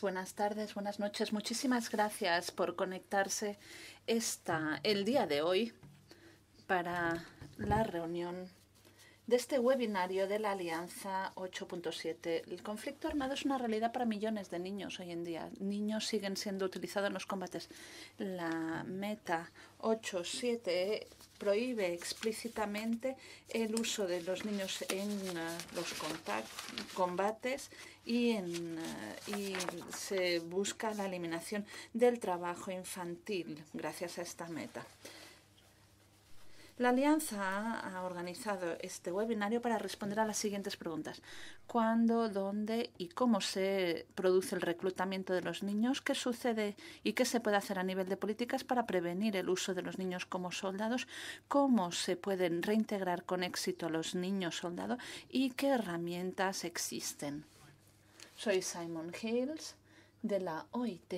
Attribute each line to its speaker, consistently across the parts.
Speaker 1: Buenas tardes, buenas noches. Muchísimas gracias por conectarse el día de hoy para la reunión de este webinario de la Alianza 8.7. El conflicto armado es una realidad para millones de niños hoy en día. Niños siguen siendo utilizados en los combates. La meta 8.7 prohíbe explícitamente el uso de los niños en los combates y se busca la eliminación del trabajo infantil gracias a esta meta. La Alianza ha organizado este webinario para responder a las siguientes preguntas. ¿Cuándo, dónde y cómo se produce el reclutamiento de los niños? ¿Qué sucede y qué se puede hacer a nivel de políticas para prevenir el uso de los niños como soldados? ¿Cómo se pueden reintegrar con éxito a los niños soldados? ¿Y qué herramientas existen? Soy Simon Hales de la OIT.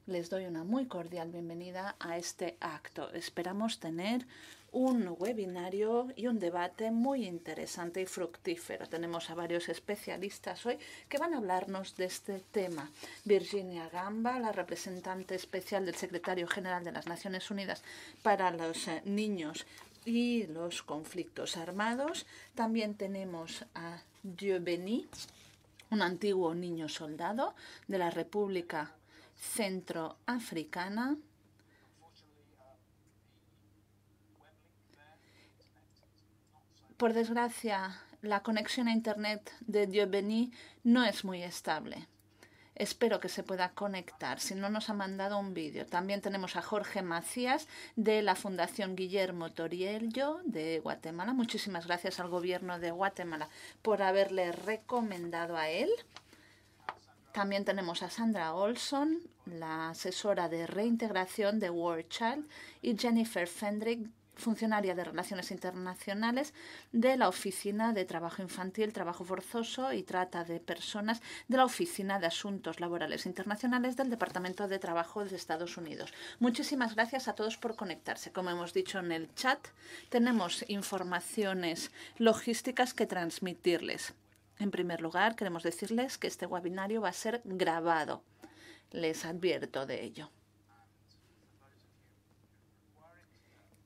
Speaker 1: Les doy una muy cordial bienvenida a este acto. Esperamos tener un webinario y un debate muy interesante y fructífero. Tenemos a varios especialistas hoy que van a hablarnos de este tema. Virginia Gamba, la representante especial del secretario general de las Naciones Unidas para los niños y los conflictos armados. También tenemos a Dieu-Béni, un antiguo niño soldado de la República Centroafricana. Por desgracia, la conexión a Internet de Dieu-Béni no es muy estable. Espero que se pueda conectar, si no nos ha mandado un vídeo. También tenemos a Jorge Macías de la Fundación Guillermo Toriello de Guatemala. Muchísimas gracias al gobierno de Guatemala por haberle recomendado a él. También tenemos a Sandra Olson, la asesora de reintegración de War Child, y Jennifer Fendrick, funcionaria de Relaciones Internacionales de la Oficina de Trabajo Infantil, Trabajo Forzoso y Trata de Personas de la Oficina de Asuntos Laborales Internacionales del Departamento de Trabajo de Estados Unidos. Muchísimas gracias a todos por conectarse. Como hemos dicho en el chat, tenemos informaciones logísticas que transmitirles. En primer lugar, queremos decirles que este webinario va a ser grabado. Les advierto de ello.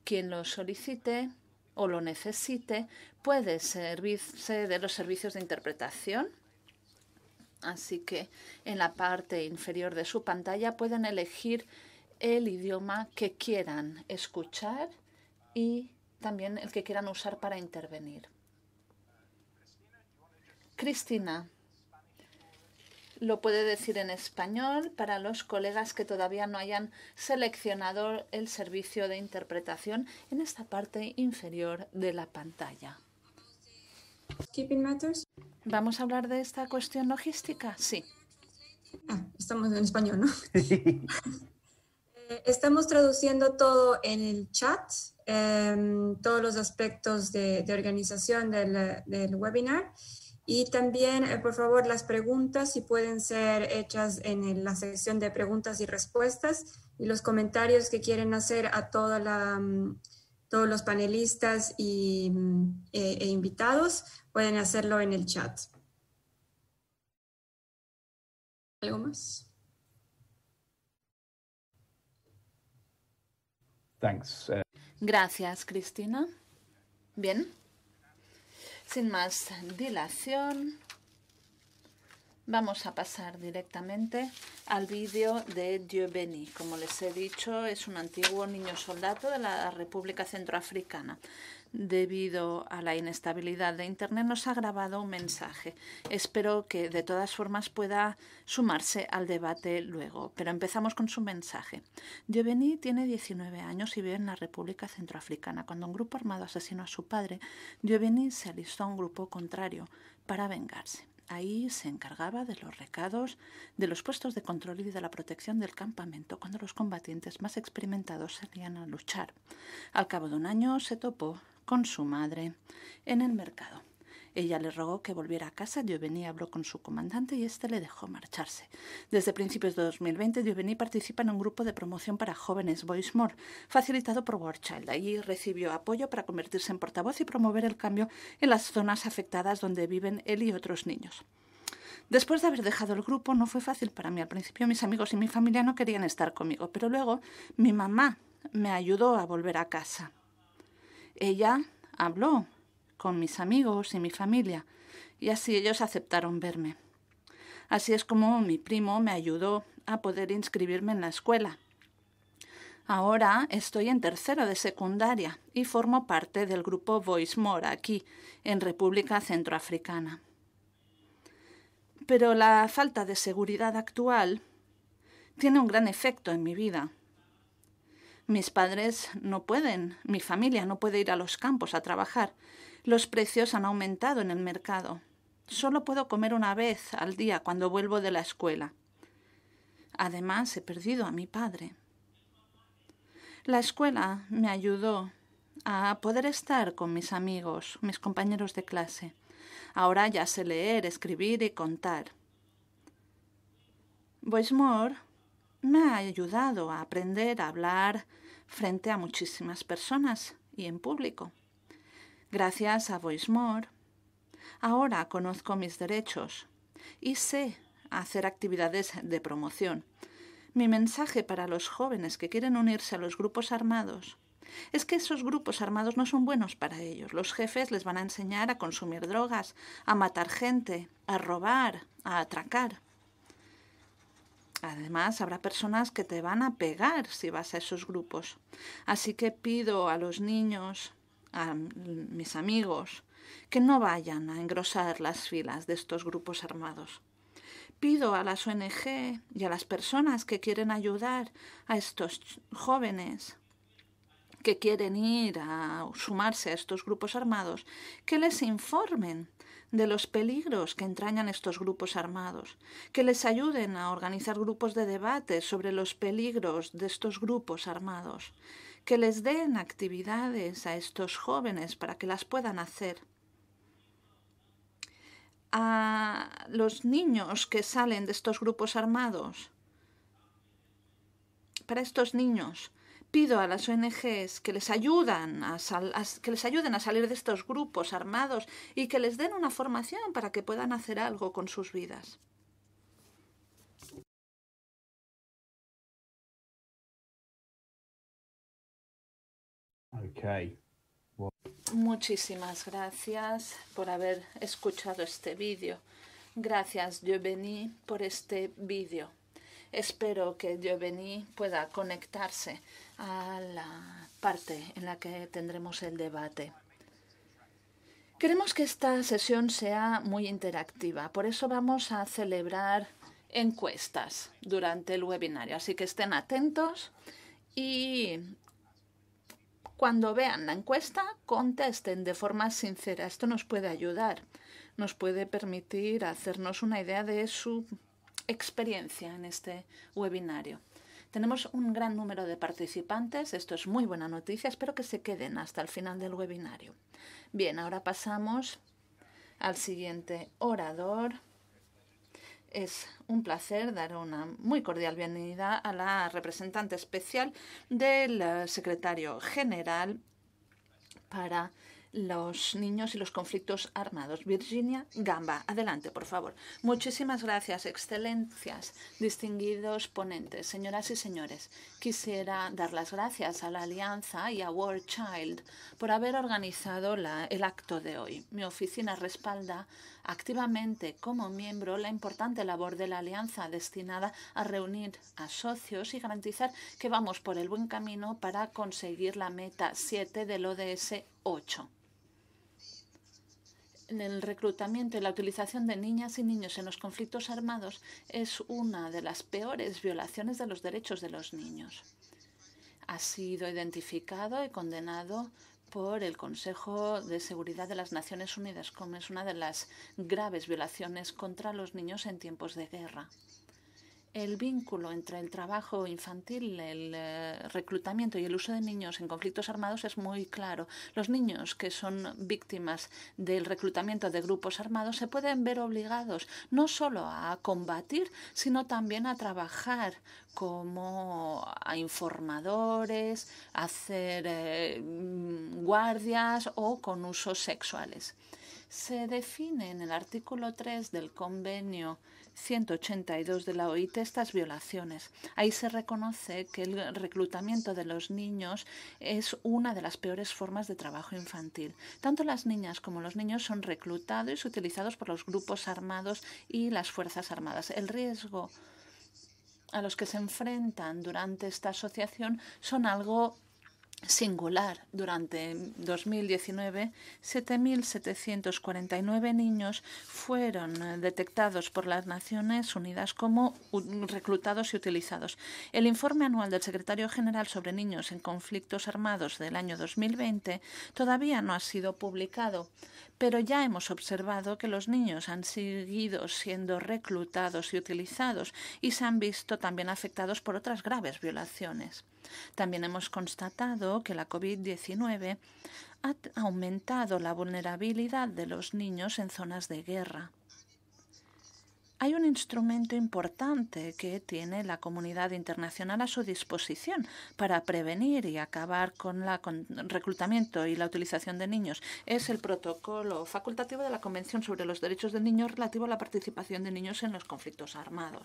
Speaker 1: Quien lo solicite o lo necesite puede servirse de los servicios de interpretación. Así que en la parte inferior de su pantalla pueden elegir el idioma que quieran escuchar y también el que quieran usar para intervenir. Cristina lo puede decir en español para los colegas que todavía no hayan seleccionado el servicio de interpretación en esta parte inferior de la pantalla. ¿Vamos a hablar de esta cuestión logística? Sí.
Speaker 2: Estamos en español, ¿no? Estamos traduciendo todo en el chat, todos los aspectos de organización del webinar. Y también, por favor, las preguntas si pueden ser hechas en la sección de preguntas y respuestas y los comentarios que quieren hacer a todos los panelistas e invitados pueden hacerlo en el chat. ¿Algo más?
Speaker 1: Gracias, Cristina. Bien. Sin más dilación, vamos a pasar directamente al vídeo de Dieu-Béni. Como les he dicho, es un antiguo niño soldado de la República Centroafricana. Debido a la inestabilidad de Internet, nos ha grabado un mensaje. Espero que de todas formas pueda sumarse al debate luego, pero empezamos con su mensaje. Dieu-Béni tiene 19 años y vive en la República Centroafricana. Cuando un grupo armado asesinó a su padre, Dieu-Béni se alistó a un grupo contrario para vengarse. Ahí se encargaba de los recados, de los puestos de control y de la protección del campamento cuando los combatientes más experimentados salían a luchar. Al cabo de un año se topó con su madre en el mercado. Ella le rogó que volviera a casa. Dieu-Béni habló con su comandante y éste le dejó marcharse. Desde principios de 2020, Dieu-Béni participa en un grupo de promoción para jóvenes, Voice More, facilitado por War Child. Allí recibió apoyo para convertirse en portavoz y promover el cambio en las zonas afectadas donde viven él y otros niños. Después de haber dejado el grupo no fue fácil para mí. Al principio mis amigos y mi familia no querían estar conmigo, pero luego mi mamá me ayudó a volver a casa. Ella habló con mis amigos y mi familia y así ellos aceptaron verme. Así es como mi primo me ayudó a poder inscribirme en la escuela. Ahora estoy en tercero de secundaria y formo parte del grupo Voice More aquí, en República Centroafricana. Pero la falta de seguridad actual tiene un gran efecto en mi vida. Mis padres no pueden, mi familia no puede ir a los campos a trabajar. Los precios han aumentado en el mercado. Solo puedo comer una vez al día cuando vuelvo de la escuela. Además, he perdido a mi padre. La escuela me ayudó a poder estar con mis amigos, mis compañeros de clase. Ahora ya sé leer, escribir y contar. Voice More me ha ayudado a aprender a hablar frente a muchísimas personas y en público. Gracias a Voice More, ahora conozco mis derechos y sé hacer actividades de promoción. Mi mensaje para los jóvenes que quieren unirse a los grupos armados es que esos grupos armados no son buenos para ellos. Los jefes les van a enseñar a consumir drogas, a matar gente, a robar, a atracar. Además, habrá personas que te van a pegar si vas a esos grupos. Así que pido a los niños, a mis amigos, que no vayan a engrosar las filas de estos grupos armados. Pido a las ONG y a las personas que quieren ayudar a estos jóvenes que quieren ir a sumarse a estos grupos armados, que les informen de los peligros que entrañan estos grupos armados, que les ayuden a organizar grupos de debate sobre los peligros de estos grupos armados, que les den actividades a estos jóvenes para que las puedan hacer. A los niños que salen de estos grupos armados, para estos niños, pido a las ONGs que les ayuden a salir de estos grupos armados y que les den una formación para que puedan hacer algo con sus vidas.
Speaker 3: Okay.
Speaker 1: Muchísimas gracias por haber escuchado este vídeo. Gracias, Giovanni, por este vídeo. Espero que Giovanni pueda conectarse a la parte en la que tendremos el debate. Queremos que esta sesión sea muy interactiva, por eso vamos a celebrar encuestas durante el webinario, así que estén atentos y cuando vean la encuesta contesten de forma sincera. Esto nos puede ayudar, nos puede permitir hacernos una idea de su experiencia en este webinario. Tenemos un gran número de participantes, esto es muy buena noticia, espero que se queden hasta el final del webinario. Bien, ahora pasamos al siguiente orador. Es un placer dar una muy cordial bienvenida a la representante especial del secretario general para los niños y los conflictos armados, Virginia Gamba. Adelante, por favor. Muchísimas gracias, excelencias, distinguidos ponentes, señoras y señores. Quisiera dar las gracias a la Alianza y a World Child por haber organizado el acto de hoy. Mi oficina respalda activamente como miembro la importante labor de la Alianza destinada a reunir a socios y garantizar que vamos por el buen camino para conseguir la meta 7 del ODS 8. El reclutamiento y la utilización de niñas y niños en los conflictos armados es una de las peores violaciones de los derechos de los niños. Ha sido identificado y condenado por el Consejo de Seguridad de las Naciones Unidas como es una de las graves violaciones contra los niños en tiempos de guerra. El vínculo entre el trabajo infantil, el reclutamiento y el uso de niños en conflictos armados es muy claro. Los niños que son víctimas del reclutamiento de grupos armados se pueden ver obligados no solo a combatir, sino también a trabajar como a informadores, a hacer guardias o con usos sexuales. Se define en el artículo 3 del convenio 182 de la OIT estas violaciones. Ahí se reconoce que el reclutamiento de los niños es una de las peores formas de trabajo infantil. Tanto las niñas como los niños son reclutados y utilizados por los grupos armados y las Fuerzas Armadas. El riesgo a los que se enfrentan durante esta asociación son algo singular. Durante 2019, 7.749 niños fueron detectados por las Naciones Unidas como reclutados y utilizados. El informe anual del Secretario General sobre niños en conflictos armados del año 2020 todavía no ha sido publicado, pero ya hemos observado que los niños han seguido siendo reclutados y utilizados y se han visto también afectados por otras graves violaciones. También hemos constatado que la COVID-19 ha aumentado la vulnerabilidad de los niños en zonas de guerra. Hay un instrumento importante que tiene la comunidad internacional a su disposición para prevenir y acabar con el reclutamiento y la utilización de niños. Es el protocolo facultativo de la Convención sobre los Derechos del Niño relativo a la participación de niños en los conflictos armados.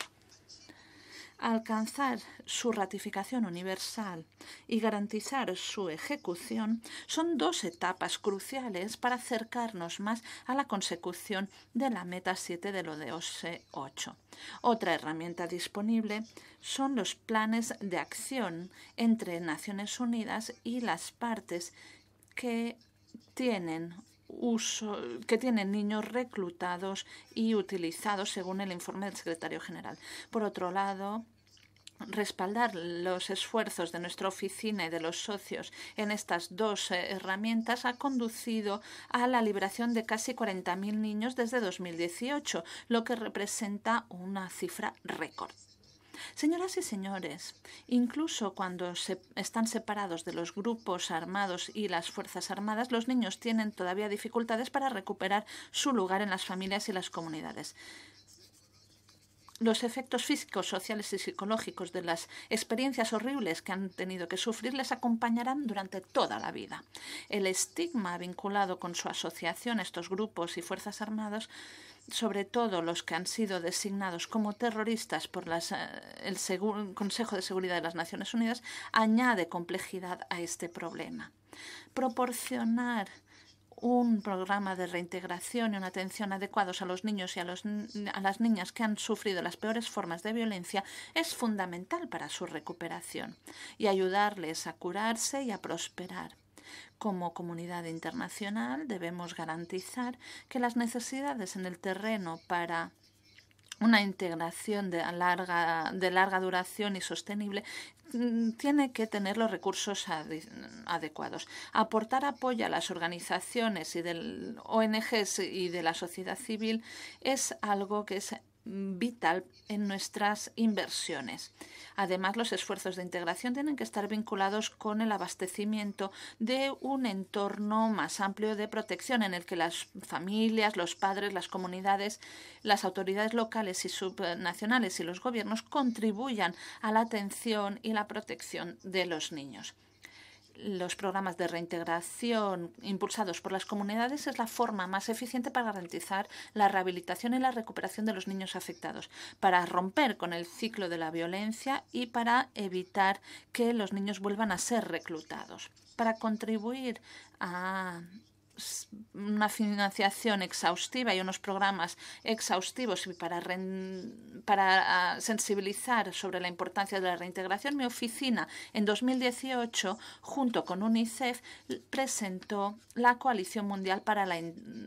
Speaker 1: Alcanzar su ratificación universal y garantizar su ejecución son dos etapas cruciales para acercarnos más a la consecución de la meta 7 del ODS 8. Otra herramienta disponible son los planes de acción entre Naciones Unidas y las partes que tienen niños reclutados y utilizados según el informe del secretario general. Por otro lado, respaldar los esfuerzos de nuestra oficina y de los socios en estas dos herramientas ha conducido a la liberación de casi 40.000 niños desde 2018, lo que representa una cifra récord. Señoras y señores, incluso cuando están separados de los grupos armados y las Fuerzas Armadas, los niños tienen todavía dificultades para recuperar su lugar en las familias y las comunidades. Los efectos físicos, sociales y psicológicos de las experiencias horribles que han tenido que sufrir les acompañarán durante toda la vida. El estigma vinculado con su asociación a estos grupos y Fuerzas Armadas, sobre todo los que han sido designados como terroristas por el Consejo de Seguridad de las Naciones Unidas, añade complejidad a este problema. Proporcionar un programa de reintegración y una atención adecuados a los niños y a las niñas que han sufrido las peores formas de violencia es fundamental para su recuperación y ayudarles a curarse y a prosperar. Como comunidad internacional debemos garantizar que las necesidades en el terreno para una integración de larga duración y sostenible tiene que tener los recursos adecuados. Aportar apoyo a las organizaciones y del ONGs y de la sociedad civil es algo que es vital en nuestras inversiones. Además, los esfuerzos de integración tienen que estar vinculados con el abastecimiento de un entorno más amplio de protección en el que las familias, los padres, las comunidades, las autoridades locales y subnacionales y los gobiernos contribuyan a la atención y la protección de los niños. Los programas de reintegración impulsados por las comunidades es la forma más eficiente para garantizar la rehabilitación y la recuperación de los niños afectados, para romper con el ciclo de la violencia y para evitar que los niños vuelvan a ser reclutados. Para contribuir a una financiación exhaustiva y unos programas exhaustivos y para sensibilizar sobre la importancia de la reintegración, mi oficina en 2018, junto con UNICEF, presentó la Coalición Mundial para la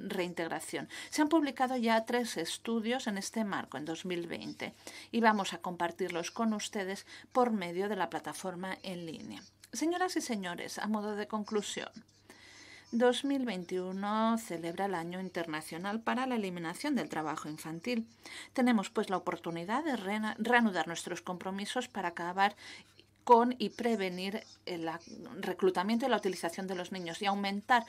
Speaker 1: Reintegración. Se han publicado ya 3 estudios en este marco en 2020 y vamos a compartirlos con ustedes por medio de la plataforma en línea. Señoras y señores, a modo de conclusión, 2021 celebra el Año Internacional para la Eliminación del Trabajo Infantil. Tenemos pues la oportunidad de reanudar nuestros compromisos para acabar con y prevenir el reclutamiento y la utilización de los niños y aumentar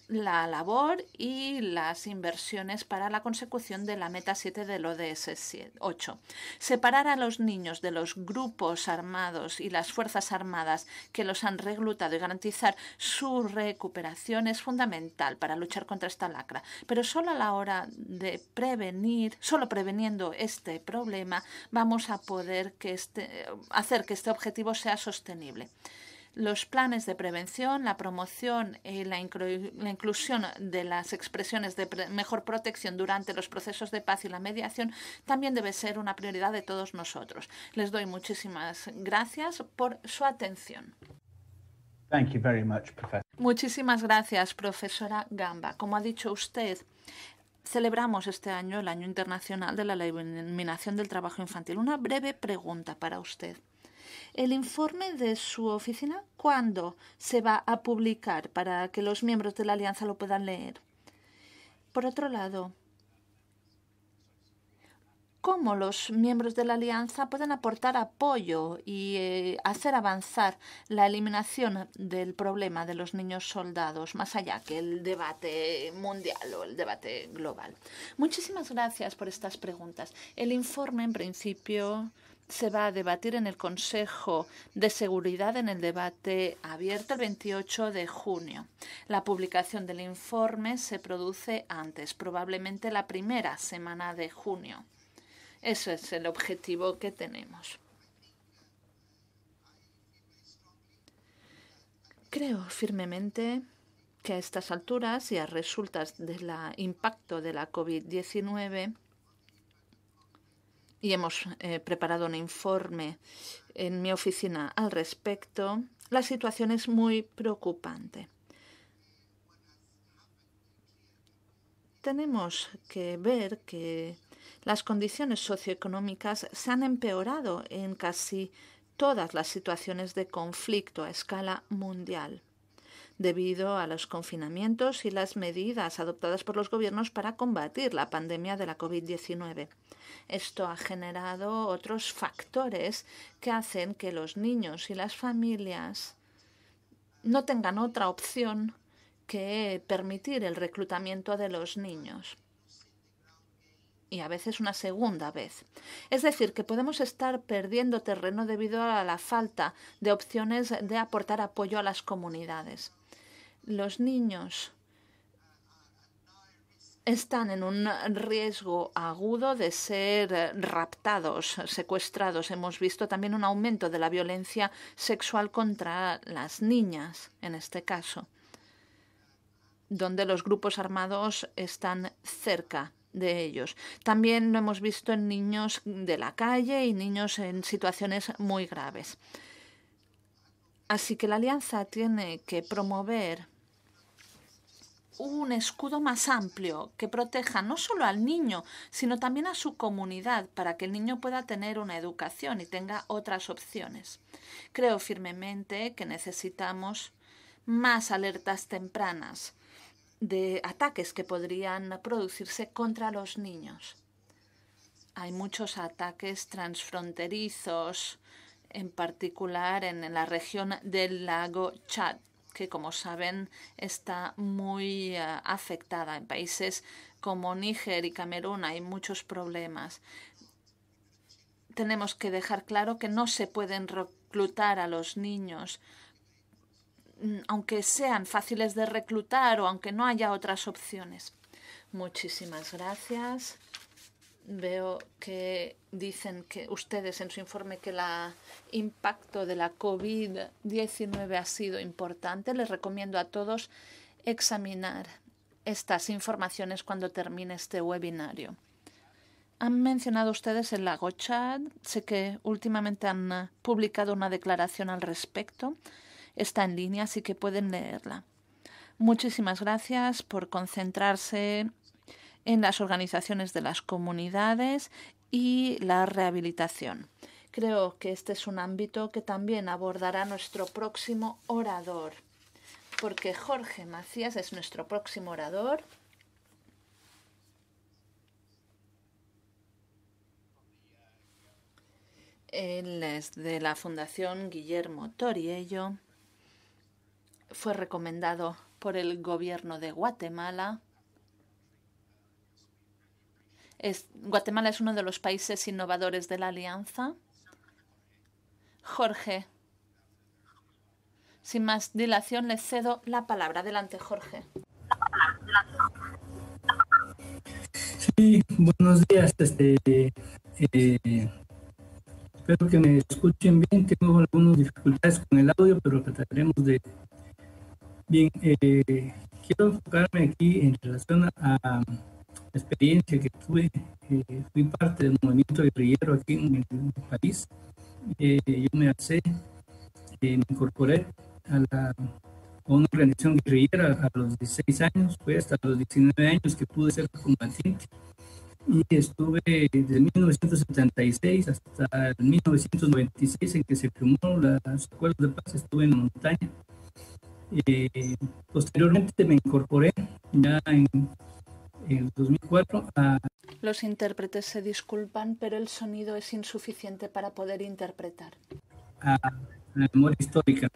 Speaker 1: la labor y las inversiones para la consecución de la meta 7 del ODS 8. Separar a los niños de los grupos armados y las fuerzas armadas que los han reclutado y garantizar su recuperación es fundamental para luchar contra esta lacra. Pero solo a la hora de prevenir, solo preveniendo este problema, vamos a poder hacer que este objetivo sea sostenible. Los planes de prevención, la promoción y la inclusión de las expresiones de mejor protección durante los procesos de paz y la mediación también debe ser una prioridad de todos nosotros. Les doy muchísimas gracias por su atención.
Speaker 3: Thank you very much, Professor.
Speaker 1: Muchísimas gracias, profesora Gamba. Como ha dicho usted, celebramos este año el Año Internacional de la Eliminación del Trabajo Infantil. Una breve pregunta para usted. ¿El informe de su oficina cuándo se va a publicar para que los miembros de la Alianza lo puedan leer? Por otro lado, ¿cómo los miembros de la Alianza pueden aportar apoyo y hacer avanzar la eliminación del problema de los niños soldados, más allá que el debate mundial o el debate global? Muchísimas gracias por estas preguntas. El informe, en principio, se va a debatir en el Consejo de Seguridad en el debate abierto el 28 de junio. La publicación del informe se produce antes, probablemente la primera semana de junio. Ese es el objetivo que tenemos. Creo firmemente que a estas alturas y a resultas del impacto de la COVID-19, y hemos preparado un informe en mi oficina al respecto, la situación es muy preocupante. Tenemos que ver que las condiciones socioeconómicas se han empeorado en casi todas las situaciones de conflicto a escala mundial, debido a los confinamientos y las medidas adoptadas por los gobiernos para combatir la pandemia de la COVID-19. Esto ha generado otros factores que hacen que los niños y las familias no tengan otra opción que permitir el reclutamiento de los niños. Y a veces una segunda vez. Es decir, que podemos estar perdiendo terreno debido a la falta de opciones de aportar apoyo a las comunidades. Los niños están en un riesgo agudo de ser raptados, secuestrados. Hemos visto también un aumento de la violencia sexual contra las niñas, en este caso, donde los grupos armados están cerca de ellos. También lo hemos visto en niños de la calle y niños en situaciones muy graves. Así que la Alianza tiene que promover un escudo más amplio que proteja no solo al niño, sino también a su comunidad, para que el niño pueda tener una educación y tenga otras opciones. Creo firmemente que necesitamos más alertas tempranas de ataques que podrían producirse contra los niños. Hay muchos ataques transfronterizos, en particular en la región del lago Chad, que, como saben, está muy afectada. En países como Níger y Camerún hay muchos problemas. Tenemos que dejar claro que no se pueden reclutar a los niños, aunque sean fáciles de reclutar o aunque no haya otras opciones. Muchísimas gracias. Veo que dicen que ustedes en su informe que el impacto de la COVID-19 ha sido importante. Les recomiendo a todos examinar estas informaciones cuando termine este webinario. Han mencionado ustedes el lago Chad. Sé que últimamente han publicado una declaración al respecto. Está en línea, así que pueden leerla. Muchísimas gracias por concentrarse en las organizaciones de las comunidades y la rehabilitación. Creo que este es un ámbito que también abordará nuestro próximo orador, porque Jorge Macías es nuestro próximo orador. Él es de la Fundación Guillermo Toriello. Fue recomendado por el gobierno de Guatemala. Guatemala es uno de los países innovadores de la Alianza. Jorge, sin más dilación, le cedo la palabra. Adelante, Jorge.
Speaker 4: Sí, buenos días. Espero que me escuchen bien. Tengo algunas dificultades con el audio, pero trataremos de... Bien, quiero enfocarme aquí en relación a la experiencia que tuve. Fui parte del movimiento guerrillero aquí en el país. Yo me alcé, me incorporé a una organización guerrillera a los 16 años, fue hasta los 19 años que pude ser combatiente. Y estuve desde 1976 hasta 1996 en que se firmó los acuerdos de paz. Estuve en la montaña. Posteriormente me incorporé ya en el 2004 a...
Speaker 1: Los intérpretes se disculpan, pero el sonido es insuficiente para poder interpretar.
Speaker 4: A la memoria histórica.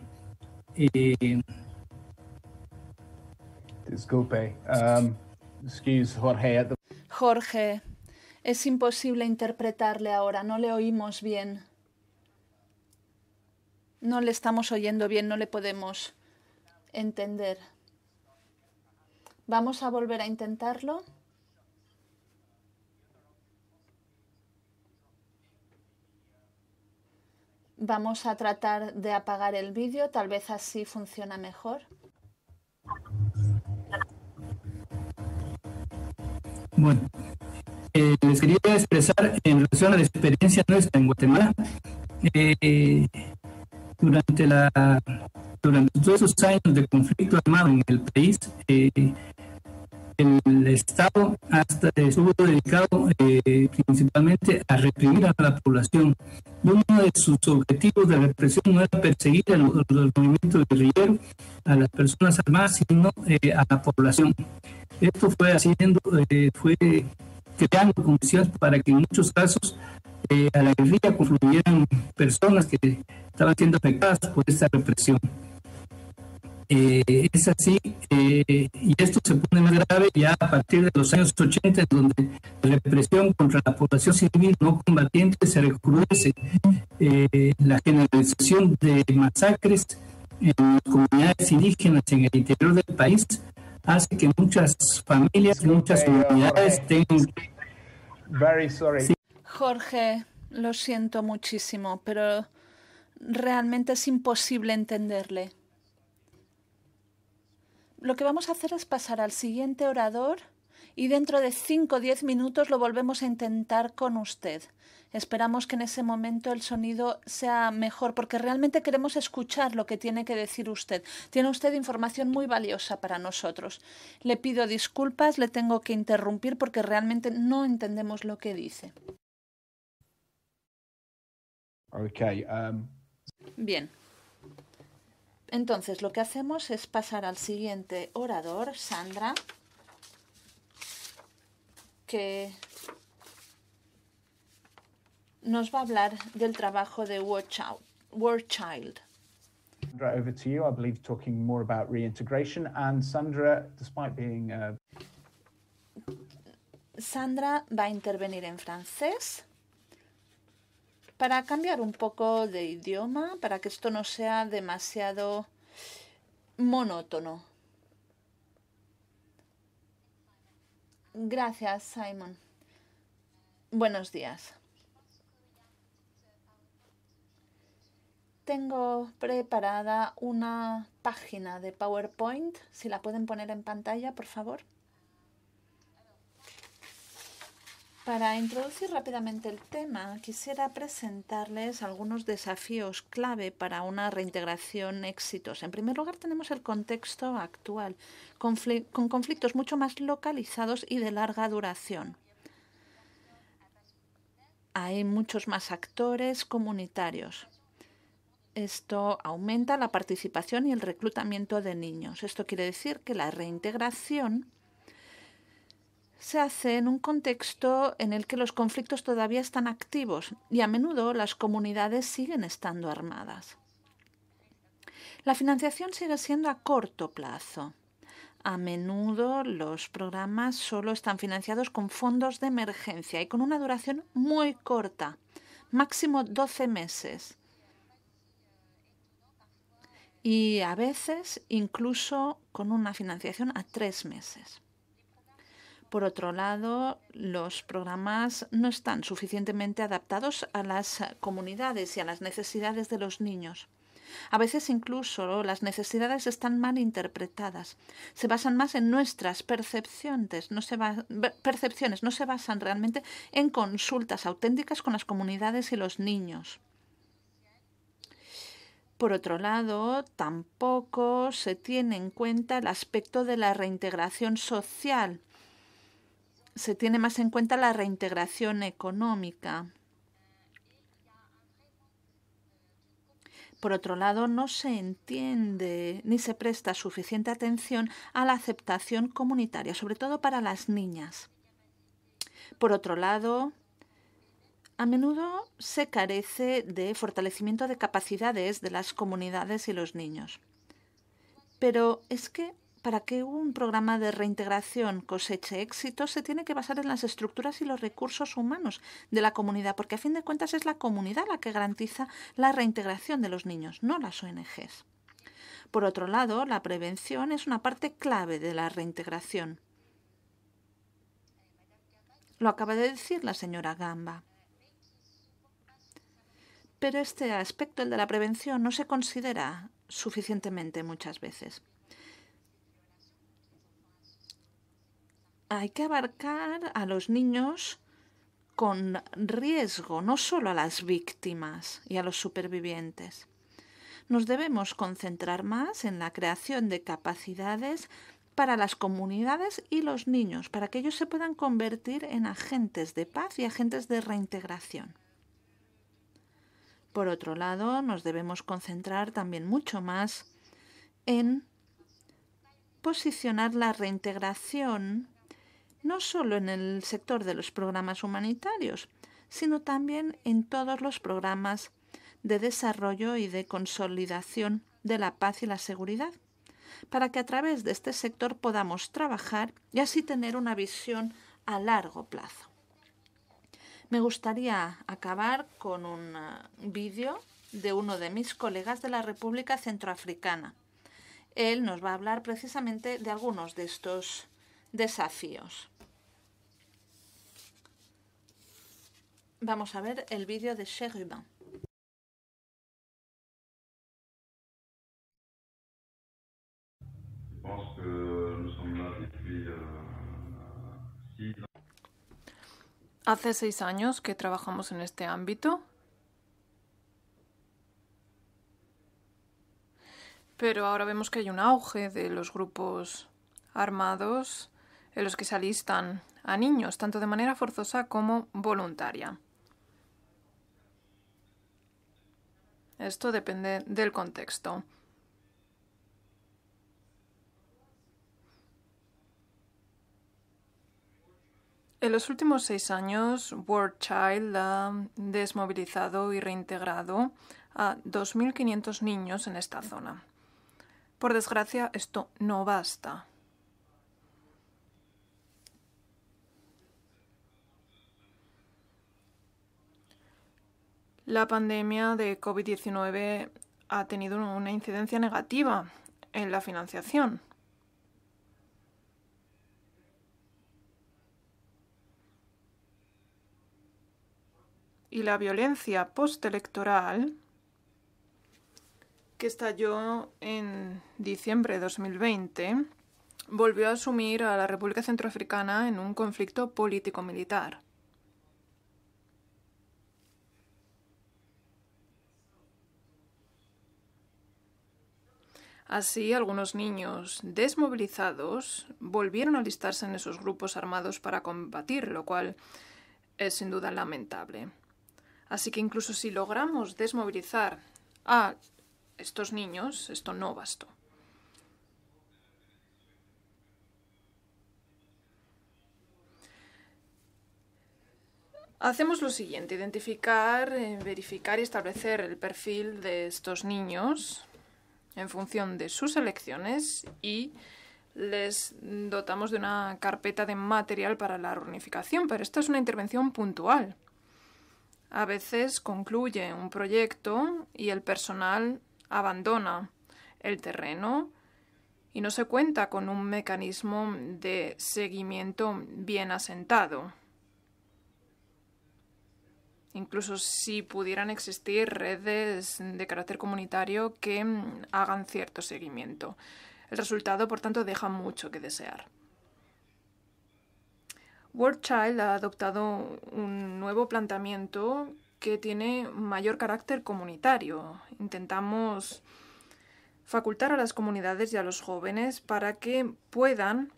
Speaker 3: Disculpe. Excuse Jorge.
Speaker 1: Jorge, es imposible interpretarle ahora, no le oímos bien. No le estamos oyendo bien, no le podemos entender. ¿Vamos a volver a intentarlo? Vamos a tratar de apagar el vídeo, tal vez así funciona mejor.
Speaker 4: Bueno, les quería expresar en relación a la experiencia nuestra en Guatemala. Durante todos esos años de conflicto armado en el país, el Estado estuvo dedicado principalmente a reprimir a la población. Uno de sus objetivos de represión no era perseguir a los movimientos guerrilleros, a las personas armadas, sino a la población. Esto fue creando condiciones para que en muchos casos a la guerrilla confluyeran personas que estaban siendo afectadas por esta represión. Es así, y esto se pone más grave ya a partir de los años 80, donde la represión contra la población civil no combatiente se recrudece. La generalización de masacres en las comunidades indígenas en el interior del país hace que muchas familias, muchas comunidades tengan...
Speaker 3: Very sorry.
Speaker 4: Sí.
Speaker 1: Jorge, lo siento muchísimo, pero realmente es imposible entenderle. Lo que vamos a hacer es pasar al siguiente orador y dentro de 5 o 10 minutos lo volvemos a intentar con usted. Esperamos que en ese momento el sonido sea mejor porque realmente queremos escuchar lo que tiene que decir usted. Tiene usted información muy valiosa para nosotros. Le pido disculpas, le tengo que interrumpir porque realmente no entendemos lo que dice.
Speaker 3: Okay.
Speaker 1: Bien. Entonces, lo que hacemos es pasar al siguiente orador, Sandra, que nos va a hablar del trabajo de War Child.
Speaker 3: Sandra, over to you. I believe talking more about reintegration. And Sandra, despite being...
Speaker 1: Sandra va a intervenir en francés para cambiar un poco de idioma, para que esto no sea demasiado monótono. Gracias, Simon. Buenos días. Tengo preparada una página de PowerPoint. Si la pueden poner en pantalla, por favor. Para introducir rápidamente el tema, quisiera presentarles algunos desafíos clave para una reintegración exitosa. En primer lugar, tenemos el contexto actual, con conflictos mucho más localizados y de larga duración. Hay muchos más actores comunitarios. Esto aumenta la participación y el reclutamiento de niños. Esto quiere decir que la reintegración se hace en un contexto en el que los conflictos todavía están activos y a menudo las comunidades siguen estando armadas. La financiación sigue siendo a corto plazo. A menudo los programas solo están financiados con fondos de emergencia y con una duración muy corta, máximo 12 meses. Y a veces incluso con una financiación a 3 meses. Por otro lado, los programas no están suficientemente adaptados a las comunidades y a las necesidades de los niños. A veces incluso las necesidades están mal interpretadas. Se basan más en nuestras percepciones, no se basan realmente en consultas auténticas con las comunidades y los niños. Por otro lado, tampoco se tiene en cuenta el aspecto de la reintegración social. Se tiene más en cuenta la reintegración económica. Por otro lado, no se entiende ni se presta suficiente atención a la aceptación comunitaria, sobre todo para las niñas. Por otro lado, a menudo se carece de fortalecimiento de capacidades de las comunidades y los niños. Pero es que para que un programa de reintegración coseche éxito, se tiene que basar en las estructuras y los recursos humanos de la comunidad, porque a fin de cuentas es la comunidad la que garantiza la reintegración de los niños, no las ONGs. Por otro lado, la prevención es una parte clave de la reintegración. Lo acaba de decir la señora Gamba. Pero este aspecto, el de la prevención, no se considera suficientemente muchas veces. Hay que abarcar a los niños con riesgo, no solo a las víctimas y a los supervivientes. Nos debemos concentrar más en la creación de capacidades para las comunidades y los niños, para que ellos se puedan convertir en agentes de paz y agentes de reintegración. Por otro lado, nos debemos concentrar también mucho más en posicionar la reintegración no solo en el sector de los programas humanitarios, sino también en todos los programas de desarrollo y de consolidación de la paz y la seguridad, para que a través de este sector podamos trabajar y así tener una visión a largo plazo. Me gustaría acabar con un vídeo de uno de mis colegas de la República Centroafricana. Él nos va a hablar precisamente de algunos de estos desafíos. Vamos a ver el vídeo de Cherubin.
Speaker 5: Hace 6 años que trabajamos en este ámbito, pero ahora vemos que hay un auge de los grupos armados en los que se alistan a niños, tanto de manera forzosa como voluntaria. Esto depende del contexto. En los últimos 6 años, World Child ha desmovilizado y reintegrado a 2.500 niños en esta zona. Por desgracia, esto no basta. La pandemia de COVID-19 ha tenido una incidencia negativa en la financiación. Y la violencia postelectoral, que estalló en diciembre de 2020, volvió a asumir a la República Centroafricana en un conflicto político-militar. Así, algunos niños desmovilizados volvieron a alistarse en esos grupos armados para combatir, lo cual es sin duda lamentable. Así que incluso si logramos desmovilizar a estos niños, esto no bastó. Hacemos lo siguiente: identificar, verificar y establecer el perfil de estos niños en función de sus elecciones y les dotamos de una carpeta de material para la reunificación, pero esta es una intervención puntual. A veces concluye un proyecto y el personal abandona el terreno y no se cuenta con un mecanismo de seguimiento bien asentado. Incluso si pudieran existir redes de carácter comunitario que hagan cierto seguimiento. El resultado, por tanto, deja mucho que desear. World Child ha adoptado un nuevo planteamiento que tiene mayor carácter comunitario. Intentamos facultar a las comunidades y a los jóvenes para que puedan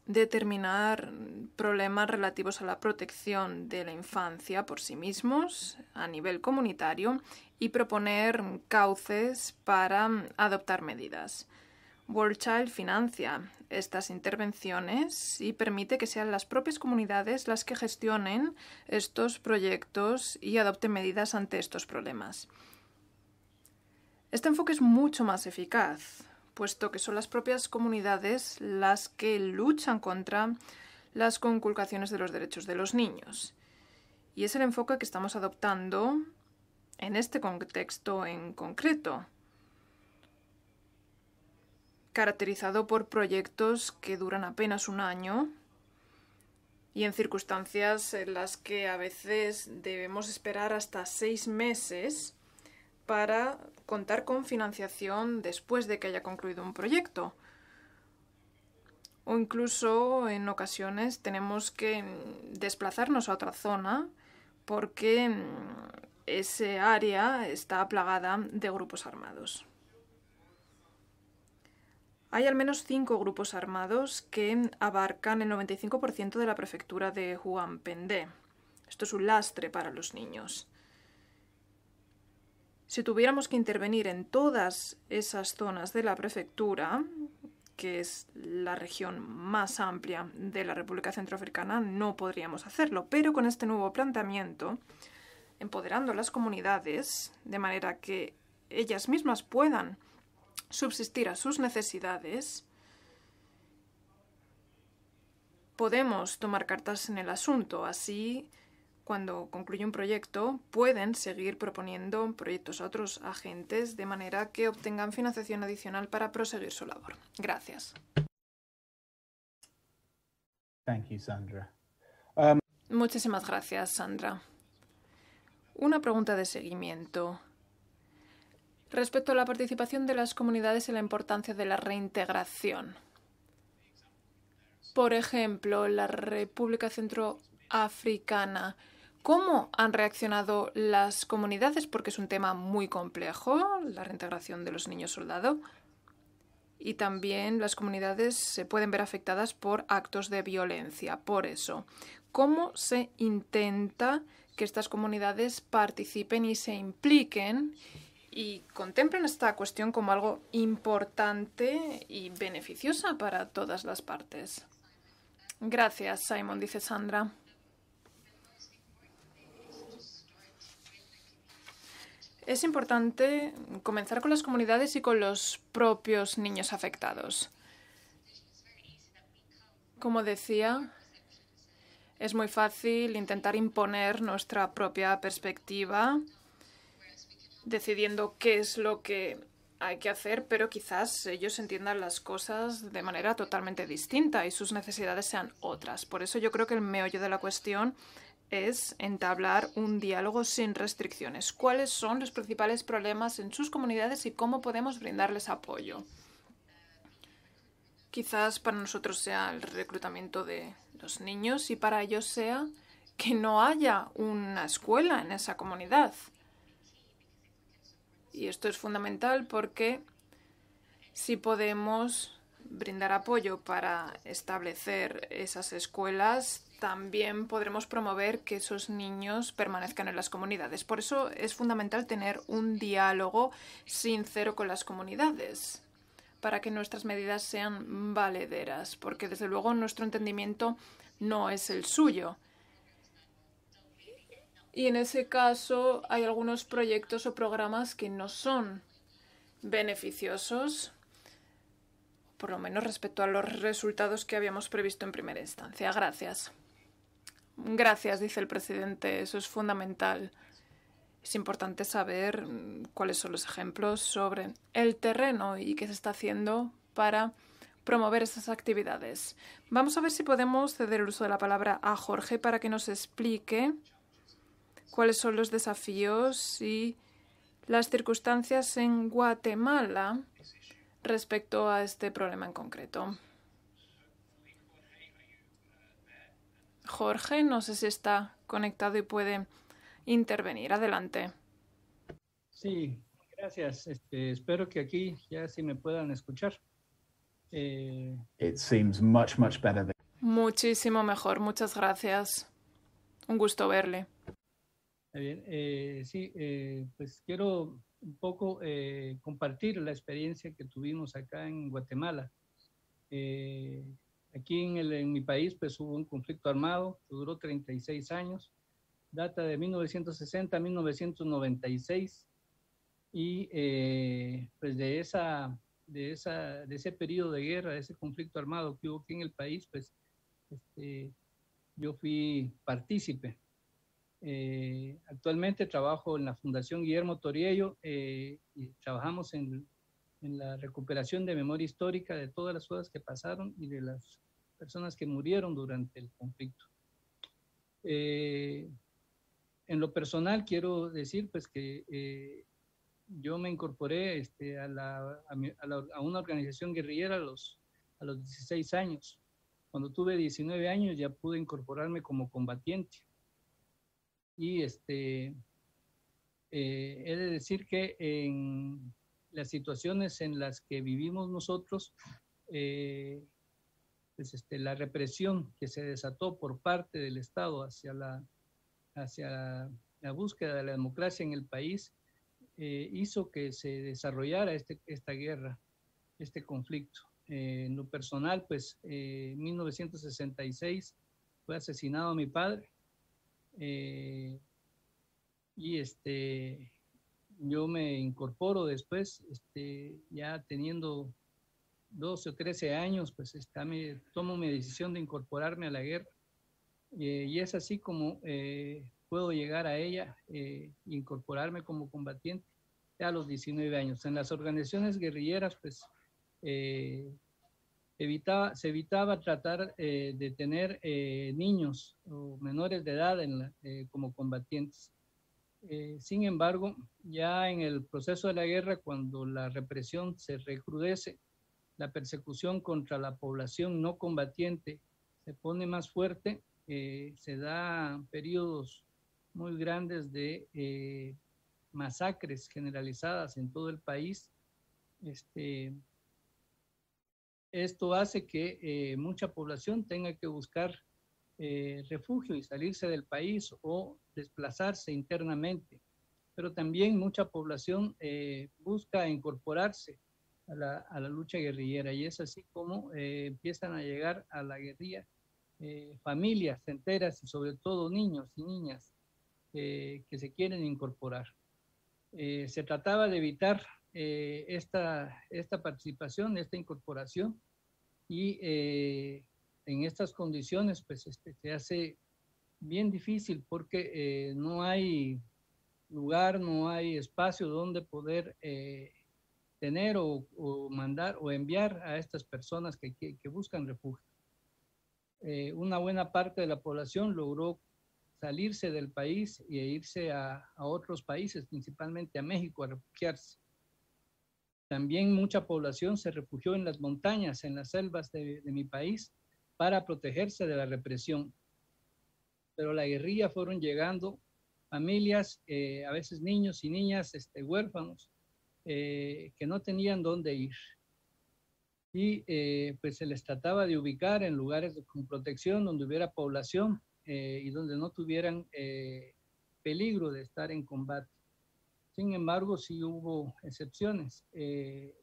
Speaker 5: determinar problemas relativos a la protección de la infancia por sí mismos a nivel comunitario y proponer cauces para adoptar medidas. World Child financia estas intervenciones y permite que sean las propias comunidades las que gestionen estos proyectos y adopten medidas ante estos problemas. Este enfoque es mucho más eficaz, puesto que son las propias comunidades las que luchan contra las conculcaciones de los derechos de los niños. Y es el enfoque que estamos adoptando en este contexto en concreto, caracterizado por proyectos que duran apenas un año y en circunstancias en las que a veces debemos esperar hasta 6 meses para contar con financiación después de que haya concluido un proyecto. O incluso en ocasiones tenemos que desplazarnos a otra zona porque ese área está plagada de grupos armados. Hay al menos 5 grupos armados que abarcan el 95% de la prefectura de Huampende. Esto es un lastre para los niños. Si tuviéramos que intervenir en todas esas zonas de la prefectura, que es la región más amplia de la República Centroafricana, no podríamos hacerlo. Pero con este nuevo planteamiento, empoderando a las comunidades de manera que ellas mismas puedan subsistir a sus necesidades, podemos tomar cartas en el asunto. Así, cuando concluye un proyecto, pueden seguir proponiendo proyectos a otros agentes de manera que obtengan financiación adicional para proseguir su labor. Gracias.
Speaker 3: Thank you, Sandra.
Speaker 5: Muchísimas gracias, Sandra. Una pregunta de seguimiento. Respecto a la participación de las comunidades y la importancia de la reintegración. Por ejemplo, la República Centroafricana, ¿cómo han reaccionado las comunidades? Porque es un tema muy complejo, la reintegración de los niños soldado. Y también las comunidades se pueden ver afectadas por actos de violencia. Por eso, ¿cómo se intenta que estas comunidades participen y se impliquen y contemplen esta cuestión como algo importante y beneficiosa para todas las partes? Gracias, Simon, dice Sandra. Es importante comenzar con las comunidades y con los propios niños afectados. Como decía, es muy fácil intentar imponer nuestra propia perspectiva, decidiendo qué es lo que hay que hacer, pero quizás ellos entiendan las cosas de manera totalmente distinta y sus necesidades sean otras. Por eso yo creo que el meollo de la cuestión es entablar un diálogo sin restricciones. ¿Cuáles son los principales problemas en sus comunidades y cómo podemos brindarles apoyo? Quizás para nosotros sea el reclutamiento de los niños y para ellos sea que no haya una escuela en esa comunidad. Y esto es fundamental porque si podemos brindar apoyo para establecer esas escuelas, también podremos promover que esos niños permanezcan en las comunidades. Por eso es fundamental tener un diálogo sincero con las comunidades, para que nuestras medidas sean valederas, porque desde luego nuestro entendimiento no es el suyo. y en ese caso hay algunos proyectos o programas que no son beneficiosos, por lo menos respecto a los resultados que habíamos previsto en primera instancia. Gracias. Gracias, dice el presidente. Eso es fundamental. Es importante saber cuáles son los ejemplos sobre el terreno y qué se está haciendo para promover esas actividades. Vamos a ver si podemos ceder el uso de la palabra a Jorge para que nos explique cuáles son los desafíos y las circunstancias en Guatemala respecto a este problema en concreto. Jorge, no sé si está conectado y puede intervenir. Adelante.
Speaker 4: Sí, gracias. Espero que aquí ya sí me puedan escuchar.
Speaker 3: It seems much better than...
Speaker 5: Muchísimo mejor. Muchas gracias. Un gusto verle.
Speaker 4: Bien, sí, pues quiero un poco compartir la experiencia que tuvimos acá en Guatemala. Aquí en mi país pues hubo un conflicto armado que duró 36 años, data de 1960 a 1996 y pues de ese periodo de guerra, de ese conflicto armado que hubo aquí en el país, pues yo fui partícipe. Actualmente trabajo en la Fundación Guillermo Toriello y trabajamos en la recuperación de memoria histórica de todas las cosas que pasaron y de las personas que murieron durante el conflicto. En lo personal quiero decir pues que yo me incorporé a una organización guerrillera a los 16 años. Cuando tuve 19 años ya pude incorporarme como combatiente. Y he de decir que en las situaciones en las que vivimos nosotros, la represión que se desató por parte del Estado hacia la búsqueda de la democracia en el país, hizo que se desarrollara esta guerra, este conflicto. En lo personal, pues, en 1966 fue asesinado mi padre. Y yo me incorporo después, ya teniendo 12 o 13 años, pues tomo mi decisión de incorporarme a la guerra. Y es así como puedo llegar a ella, incorporarme como combatiente ya a los 19 años. En las organizaciones guerrilleras, pues, se evitaba tratar de tener niños o menores de edad como combatientes. Sin embargo, ya en el proceso de la guerra, cuando la represión se recrudece, la persecución contra la población no combatiente se pone más fuerte, se da periodos muy grandes de masacres generalizadas en todo el país. Esto hace que mucha población tenga que buscar refugio y salirse del país o desplazarse internamente, pero también mucha población busca incorporarse a la lucha guerrillera, y es así como empiezan a llegar a la guerrilla familias enteras y sobre todo niños y niñas que se quieren incorporar. Se trataba de evitar esta participación, esta incorporación, y en estas condiciones pues se hace bien difícil porque no hay lugar, no hay espacio donde poder tener o mandar o enviar a estas personas que buscan refugio. Una buena parte de la población logró salirse del país e irse a otros países, principalmente a México, a refugiarse. También mucha población se refugió en las montañas, en las selvas de mi país, para protegerse de la represión. Pero la guerrilla fueron llegando familias, a veces niños y niñas huérfanos, que no tenían dónde ir. Y pues se les trataba de ubicar en lugares con protección, donde hubiera población y donde no tuvieran peligro de estar en combate. Sin embargo, sí hubo excepciones.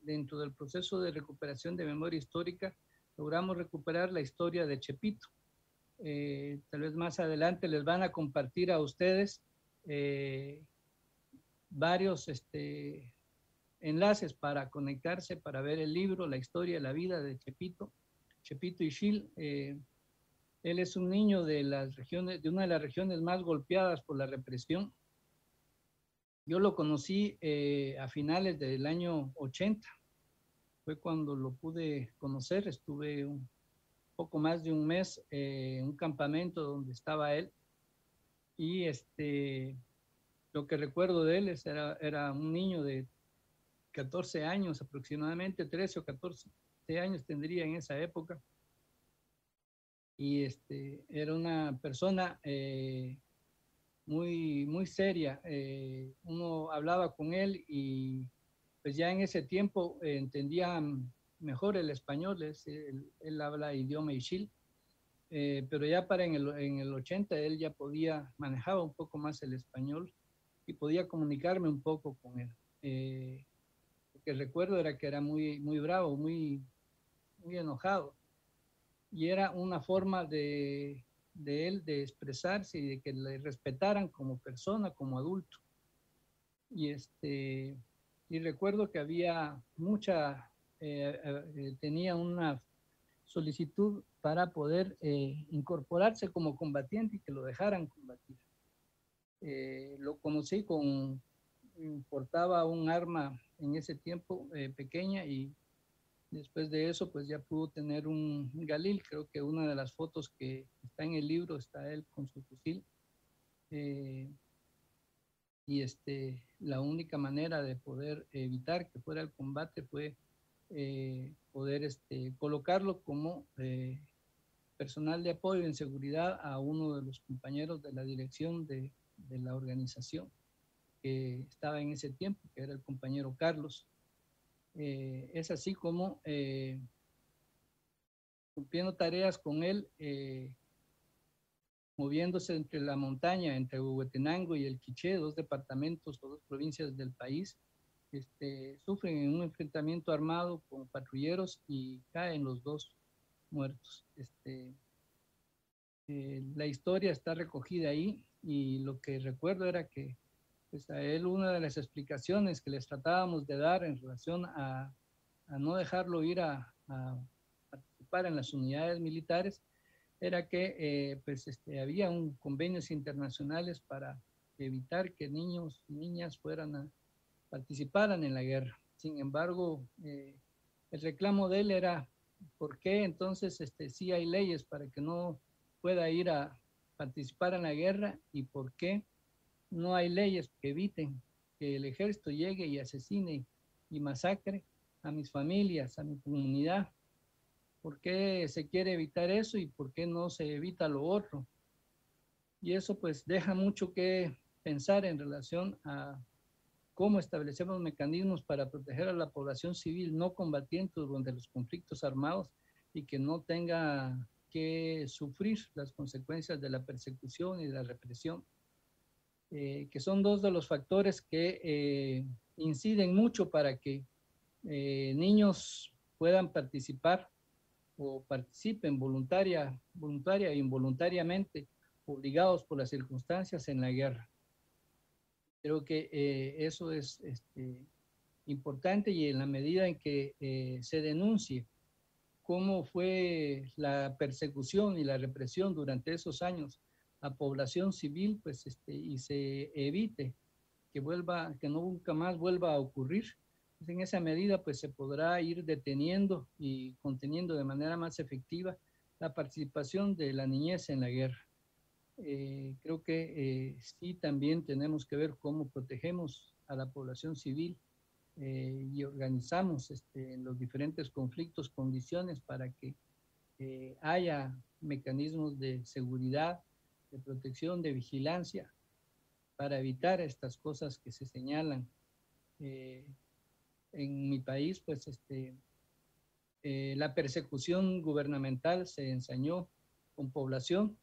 Speaker 4: Dentro del proceso de recuperación de memoria histórica, logramos recuperar la historia de Chepito. Tal vez más adelante les van a compartir a ustedes varios enlaces para conectarse, para ver el libro, la historia, la vida de Chepito Ixil. Él es un niño de una de las regiones más golpeadas por la represión. Yo lo conocí a finales del año 80. Fue cuando lo pude conocer. Estuve un poco más de un mes en un campamento donde estaba él. Y lo que recuerdo de él era un niño de 14 años aproximadamente, 13 o 14 años tendría en esa época. Y era una persona muy, muy seria. Uno hablaba con él y pues ya en ese tiempo entendía mejor el español. Él habla idioma Ixil, pero ya en el 80 él ya manejaba un poco más el español y podía comunicarme un poco con él. Lo que recuerdo era que era muy, muy bravo, muy, muy enojado. Y era una forma de él de expresarse y de que le respetaran como persona, como adulto. Y recuerdo que había tenía una solicitud para poder incorporarse como combatiente y que lo dejaran combatir. Lo conocí portaba un arma en ese tiempo pequeña, y después de eso pues ya pudo tener un Galil. Creo que una de las fotos que está en el libro está él con su fusil. Y la única manera de poder evitar que fuera el combate fue poder colocarlo como personal de apoyo en seguridad a uno de los compañeros de la dirección de la organización que estaba en ese tiempo, que era el compañero Carlos. Es así como cumpliendo tareas con él, moviéndose entre la montaña, entre Huehuetenango y el Quiché, dos departamentos o dos provincias del país, sufren en un enfrentamiento armado con patrulleros y caen los dos muertos. La historia está recogida ahí, y lo que recuerdo era que pues, a él una de las explicaciones que les tratábamos de dar en relación a no dejarlo ir a participar en las unidades militares era que había convenios internacionales para evitar que niños y niñas participaran en la guerra. Sin embargo, el reclamo de él era ¿por qué entonces sí hay leyes para que no pueda ir a participar en la guerra, y por qué no hay leyes que eviten que el ejército llegue y asesine y masacre a mis familias, a mi comunidad? ¿Por qué se quiere evitar eso y por qué no se evita lo otro? Y eso pues deja mucho que pensar en relación a cómo establecemos mecanismos para proteger a la población civil no combatiente durante los conflictos armados y que no tenga que sufrir las consecuencias de la persecución y de la represión, que son dos de los factores que inciden mucho para que niños puedan participar o participen voluntaria e involuntariamente, obligados por las circunstancias en la guerra. Creo que eso es importante, y en la medida en que se denuncie cómo fue la persecución y la represión durante esos años a población civil, pues y se evite que nunca más vuelva a ocurrir, pues en esa medida pues se podrá ir deteniendo y conteniendo de manera más efectiva la participación de la niñez en la guerra. Creo que sí también tenemos que ver cómo protegemos a la población civil y organizamos en los diferentes conflictos condiciones para que haya mecanismos de seguridad, de protección, de vigilancia, para evitar estas cosas que se señalan. En mi país, pues la persecución gubernamental se ensañó con población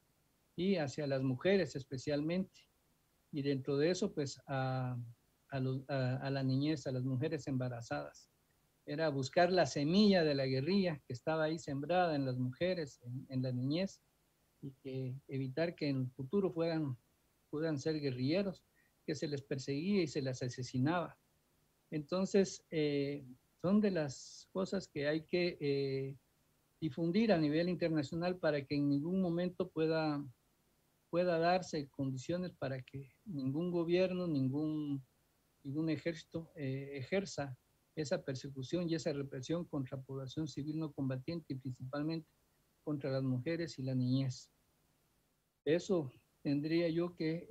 Speaker 4: y hacia las mujeres especialmente, y dentro de eso pues a la niñez, a las mujeres embarazadas. Era buscar la semilla de la guerrilla que estaba ahí sembrada en las mujeres, en la niñez, y que evitar que en el futuro puedan ser guerrilleros, que se les perseguía y se les asesinaba. Entonces, son de las cosas que hay que difundir a nivel internacional para que en ningún momento pueda darse condiciones para que ningún gobierno, ningún ejército ejerza esa persecución y esa represión contra la población civil no combatiente y principalmente contra las mujeres y la niñez. Eso tendría yo que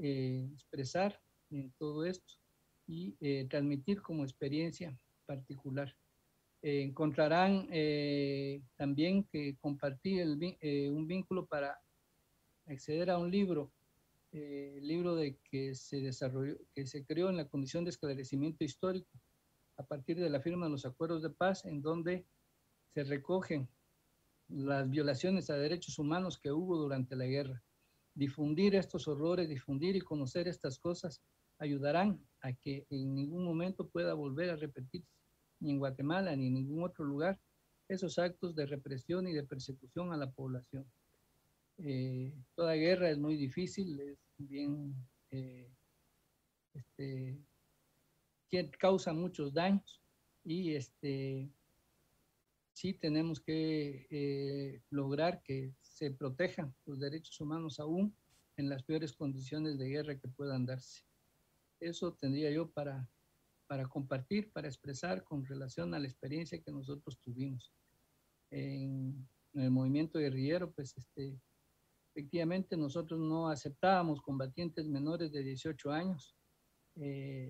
Speaker 4: expresar en todo esto y transmitir como experiencia particular. Encontrarán también que compartí un vínculo para acceder a un libro, el libro que se desarrolló, que se creó en la Comisión de Esclarecimiento Histórico a partir de la firma de los acuerdos de paz, en donde se recogen las violaciones a derechos humanos que hubo durante la guerra. Difundir estos horrores, difundir y conocer estas cosas ayudarán a que en ningún momento pueda volver a repetirse, ni en Guatemala ni en ningún otro lugar, esos actos de represión y de persecución a la población. Toda guerra es muy difícil, es bien, causa muchos daños y sí tenemos que lograr que se protejan los derechos humanos aún en las peores condiciones de guerra que puedan darse. Eso tendría yo para compartir, para expresar con relación a la experiencia que nosotros tuvimos. En el movimiento guerrillero, pues efectivamente nosotros no aceptábamos combatientes menores de 18 años.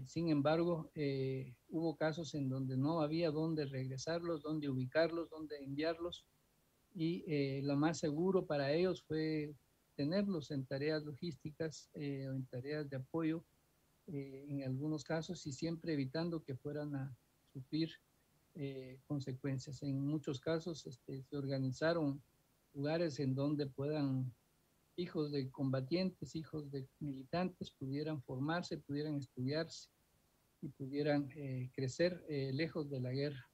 Speaker 4: Sin embargo, hubo casos en donde no había dónde regresarlos, dónde ubicarlos, dónde enviarlos, y lo más seguro para ellos fue tenerlos en tareas logísticas o en tareas de apoyo, en algunos casos, y siempre evitando que fueran a sufrir consecuencias. En muchos casos se organizaron lugares en donde puedan hijos de combatientes, hijos de militantes pudieran formarse, pudieran estudiarse y pudieran crecer lejos de la guerra.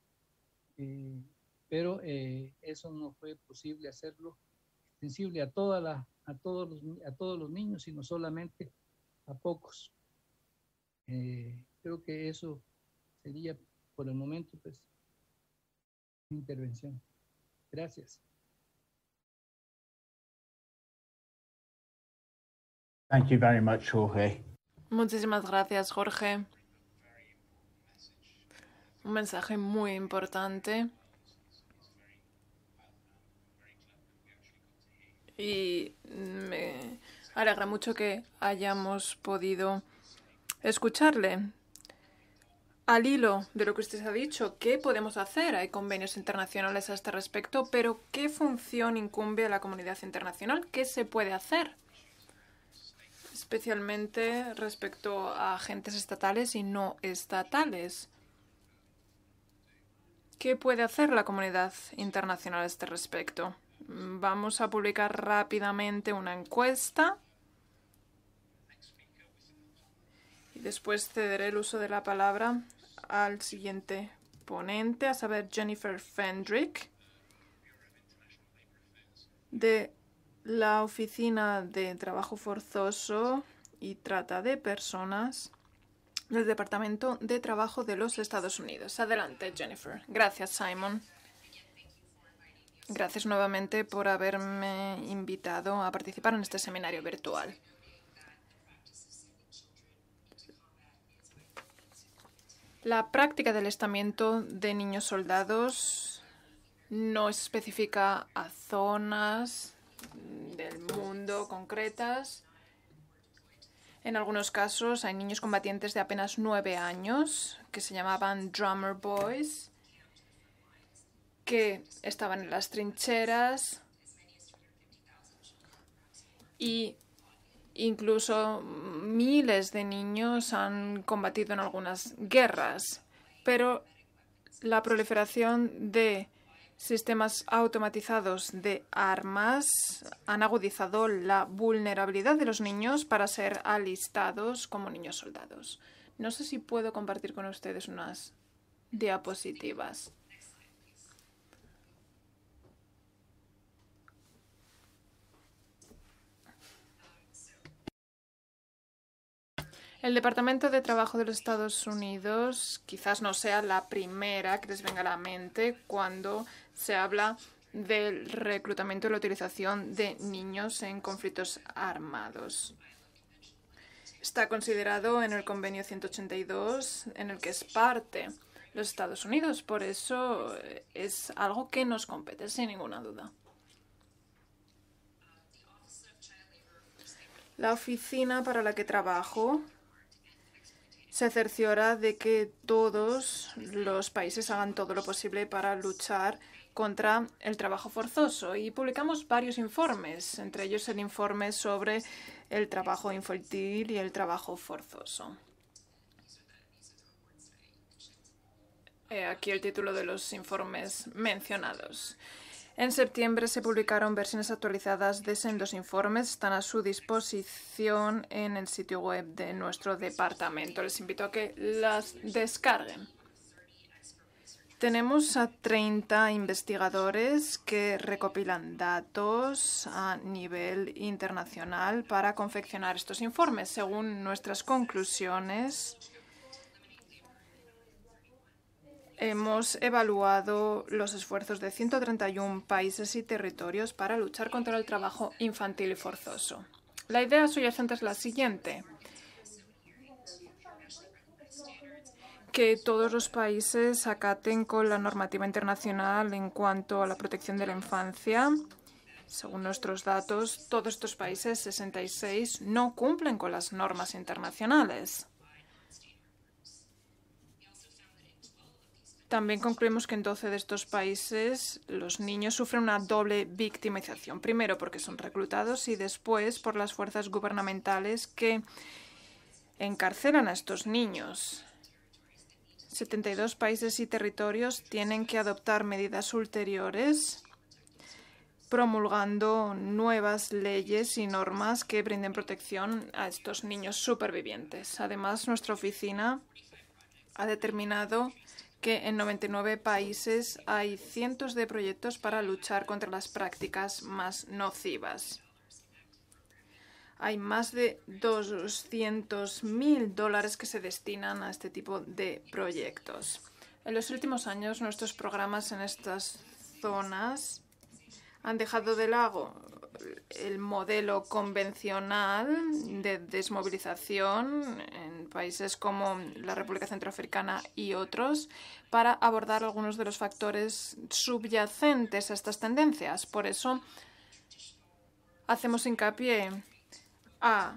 Speaker 4: Pero eso no fue posible hacerlo extensible a todos los niños, sino solamente a pocos. Creo que eso sería por el momento pues mi intervención. Gracias.
Speaker 3: Thank you very much, Jorge.
Speaker 5: Muchísimas gracias, Jorge. Un mensaje muy importante. Y me alegra mucho que hayamos podido escucharle. Al hilo de lo que usted ha dicho, ¿qué podemos hacer? Hay convenios internacionales a este respecto, pero ¿qué función incumbe a la comunidad internacional? ¿Qué se puede hacer? Especialmente respecto a agentes estatales y no estatales. ¿Qué puede hacer la comunidad internacional a este respecto? Vamos a publicar rápidamente una encuesta y después cederé el uso de la palabra al siguiente ponente, a saber Jennifer Fendrick, de la Oficina de Trabajo Forzoso y Trata de Personas del Departamento de Trabajo de los Estados Unidos. Adelante, Jennifer. Gracias, Simon. Gracias nuevamente por haberme invitado a participar en este seminario virtual. La práctica del alistamiento de niños soldados no es específica a zonas del mundo concretas. En algunos casos hay niños combatientes de apenas 9 años que se llamaban drummer boys, que estaban en las trincheras y incluso miles de niños han combatido en algunas guerras, pero la proliferación de sistemas automatizados de armas han agudizado la vulnerabilidad de los niños para ser alistados como niños soldados. No sé si puedo compartir con ustedes unas diapositivas. El Departamento de Trabajo de los Estados Unidos quizás no sea la primera que les venga a la mente cuando se habla del reclutamiento y la utilización de niños en conflictos armados. Está considerado en el Convenio 182, en el que es parte los Estados Unidos. Por eso es algo que nos compete, sin ninguna duda. La oficina para la que trabajo se cerciora de que todos los países hagan todo lo posible para luchar contra el trabajo forzoso y publicamos varios informes, entre ellos el informe sobre el trabajo infantil y el trabajo forzoso. Aquí el título de los informes mencionados. En septiembre se publicaron versiones actualizadas de sendos informes. Están a su disposición en el sitio web de nuestro departamento. Les invito a que las descarguen. Tenemos a 30 investigadores que recopilan datos a nivel internacional para confeccionar estos informes. Según nuestras conclusiones, hemos evaluado los esfuerzos de 131 países y territorios para luchar contra el trabajo infantil y forzoso. La idea subyacente es la siguiente: que todos los países acaten con la normativa internacional en cuanto a la protección de la infancia. Según nuestros datos, todos estos países, 66, no cumplen con las normas internacionales. También concluimos que en 12 de estos países los niños sufren una doble victimización. Primero porque son reclutados y después por las fuerzas gubernamentales que encarcelan a estos niños. 72 países y territorios tienen que adoptar medidas ulteriores, promulgando nuevas leyes y normas que brinden protección a estos niños supervivientes. Además, nuestra oficina ha determinado que en 99 países hay cientos de proyectos para luchar contra las prácticas más nocivas. Hay más de $200.000 que se destinan a este tipo de proyectos. En los últimos años, nuestros programas en estas zonas han dejado de lado el modelo convencional de desmovilización en países como la República Centroafricana y otros para abordar algunos de los factores subyacentes a estas tendencias. Por eso hacemos hincapié a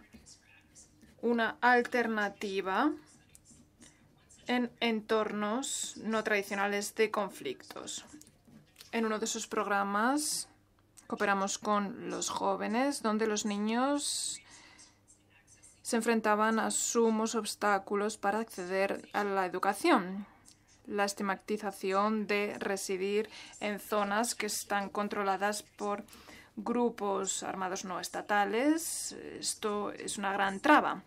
Speaker 5: una alternativa en entornos no tradicionales de conflictos. En uno de esos programas cooperamos con los jóvenes, donde los niños se enfrentaban a sumos obstáculos para acceder a la educación. La estigmatización de residir en zonas que están controladas por grupos armados no estatales. Esto es una gran traba.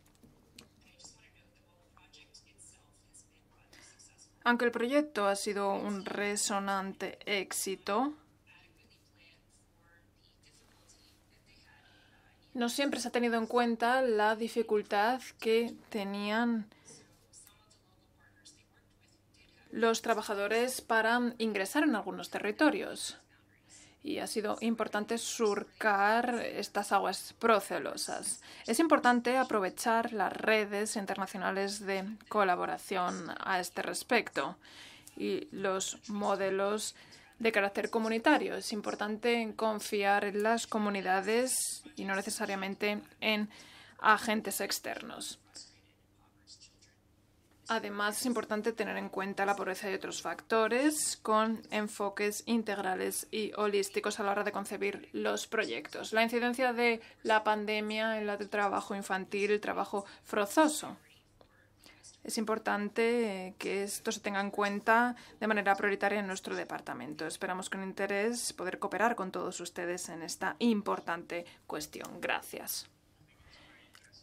Speaker 5: Aunque el proyecto ha sido un resonante éxito, no siempre se ha tenido en cuenta la dificultad que tenían los trabajadores para ingresar en algunos territorios. Y ha sido importante surcar estas aguas procelosas. Es importante aprovechar las redes internacionales de colaboración a este respecto y los modelos de carácter comunitario. Es importante confiar en las comunidades y no necesariamente en agentes externos. Además, es importante tener en cuenta la pobreza y otros factores con enfoques integrales y holísticos a la hora de concebir los proyectos. La incidencia de la pandemia en el trabajo infantil, el trabajo forzoso. Es importante que esto se tenga en cuenta de manera prioritaria en nuestro departamento. Esperamos con interés poder cooperar con todos ustedes en esta importante cuestión. Gracias.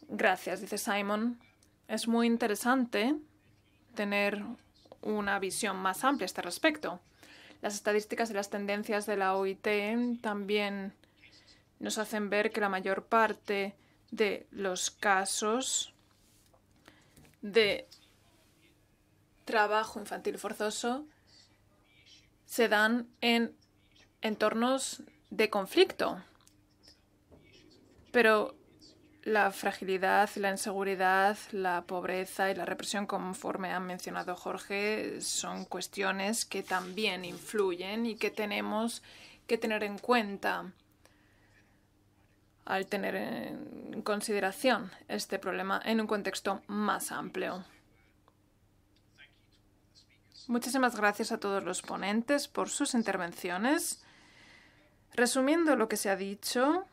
Speaker 5: Gracias, dice Simon. Es muy interesante tener una visión más amplia a este respecto. Las estadísticas y las tendencias de la OIT también nos hacen ver que la mayor parte de los casos de trabajo infantil forzoso se dan en entornos de conflicto. Pero la fragilidad, la inseguridad, la pobreza y la represión, conforme ha mencionado Jorge, son cuestiones que también influyen y que tenemos que tener en cuenta al tener en consideración este problema en un contexto más amplio. Muchísimas gracias a todos los ponentes por sus intervenciones. Resumiendo lo que se ha dicho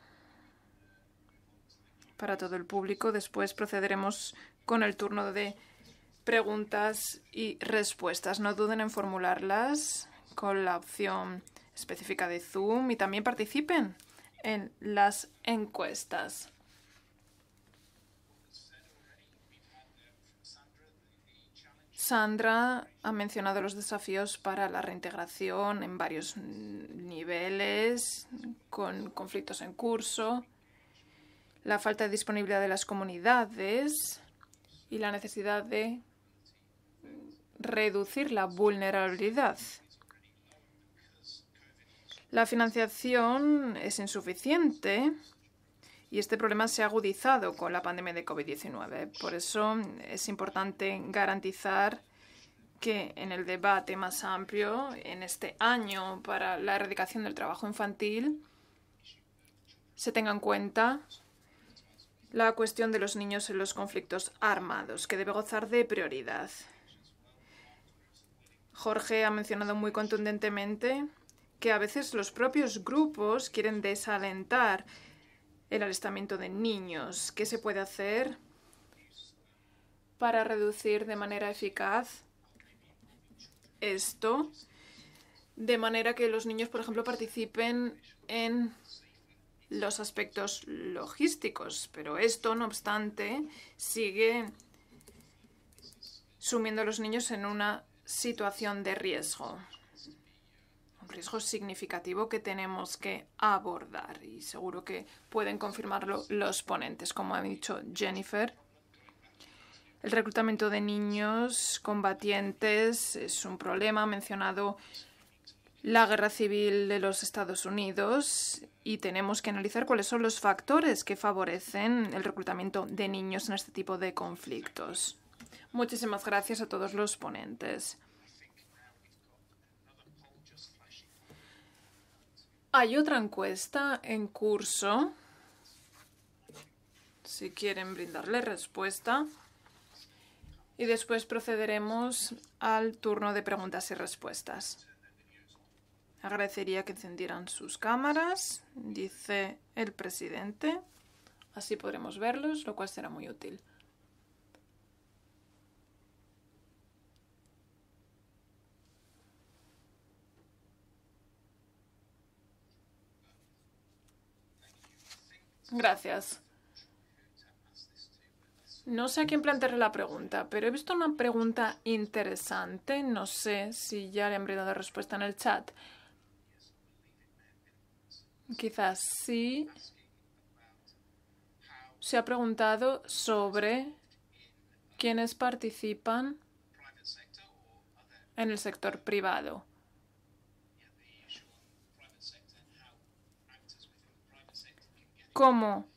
Speaker 5: para todo el público, después procederemos con el turno de preguntas y respuestas. No duden en formularlas con la opción específica de Zoom y también participen en las encuestas. Sandra ha mencionado los desafíos para la reintegración en varios niveles, con conflictos en curso, la falta de disponibilidad de las comunidades y la necesidad de reducir la vulnerabilidad. La financiación es insuficiente y este problema se ha agudizado con la pandemia de COVID-19. Por eso es importante garantizar que en el debate más amplio, en este año para la erradicación del trabajo infantil, se tenga en cuenta la cuestión de los niños en los conflictos armados, que debe gozar de prioridad. Jorge ha mencionado muy contundentemente que a veces los propios grupos quieren desalentar el alistamiento de niños. ¿Qué se puede hacer para reducir de manera eficaz esto? De manera que los niños, por ejemplo, participen en los aspectos logísticos. Pero esto, no obstante, sigue sumiendo a los niños en una situación de riesgo. Un riesgo significativo que tenemos que abordar y seguro que pueden confirmarlo los ponentes. Como ha dicho Jennifer, el reclutamiento de niños combatientes es un problema. Ha mencionado la guerra civil de los Estados Unidos y tenemos que analizar cuáles son los factores que favorecen el reclutamiento de niños en este tipo de conflictos. Muchísimas gracias a todos los ponentes. Hay otra encuesta en curso, si quieren brindarle respuesta, y después procederemos al turno de preguntas y respuestas. Agradecería que encendieran sus cámaras, dice el presidente. Así podremos verlos, lo cual será muy útil. Gracias. No sé a quién plantearle la pregunta, pero he visto una pregunta interesante. No sé si ya le han brindado respuesta en el chat. Quizás sí. Se ha preguntado sobre quiénes participan en el sector privado. ¿Cómo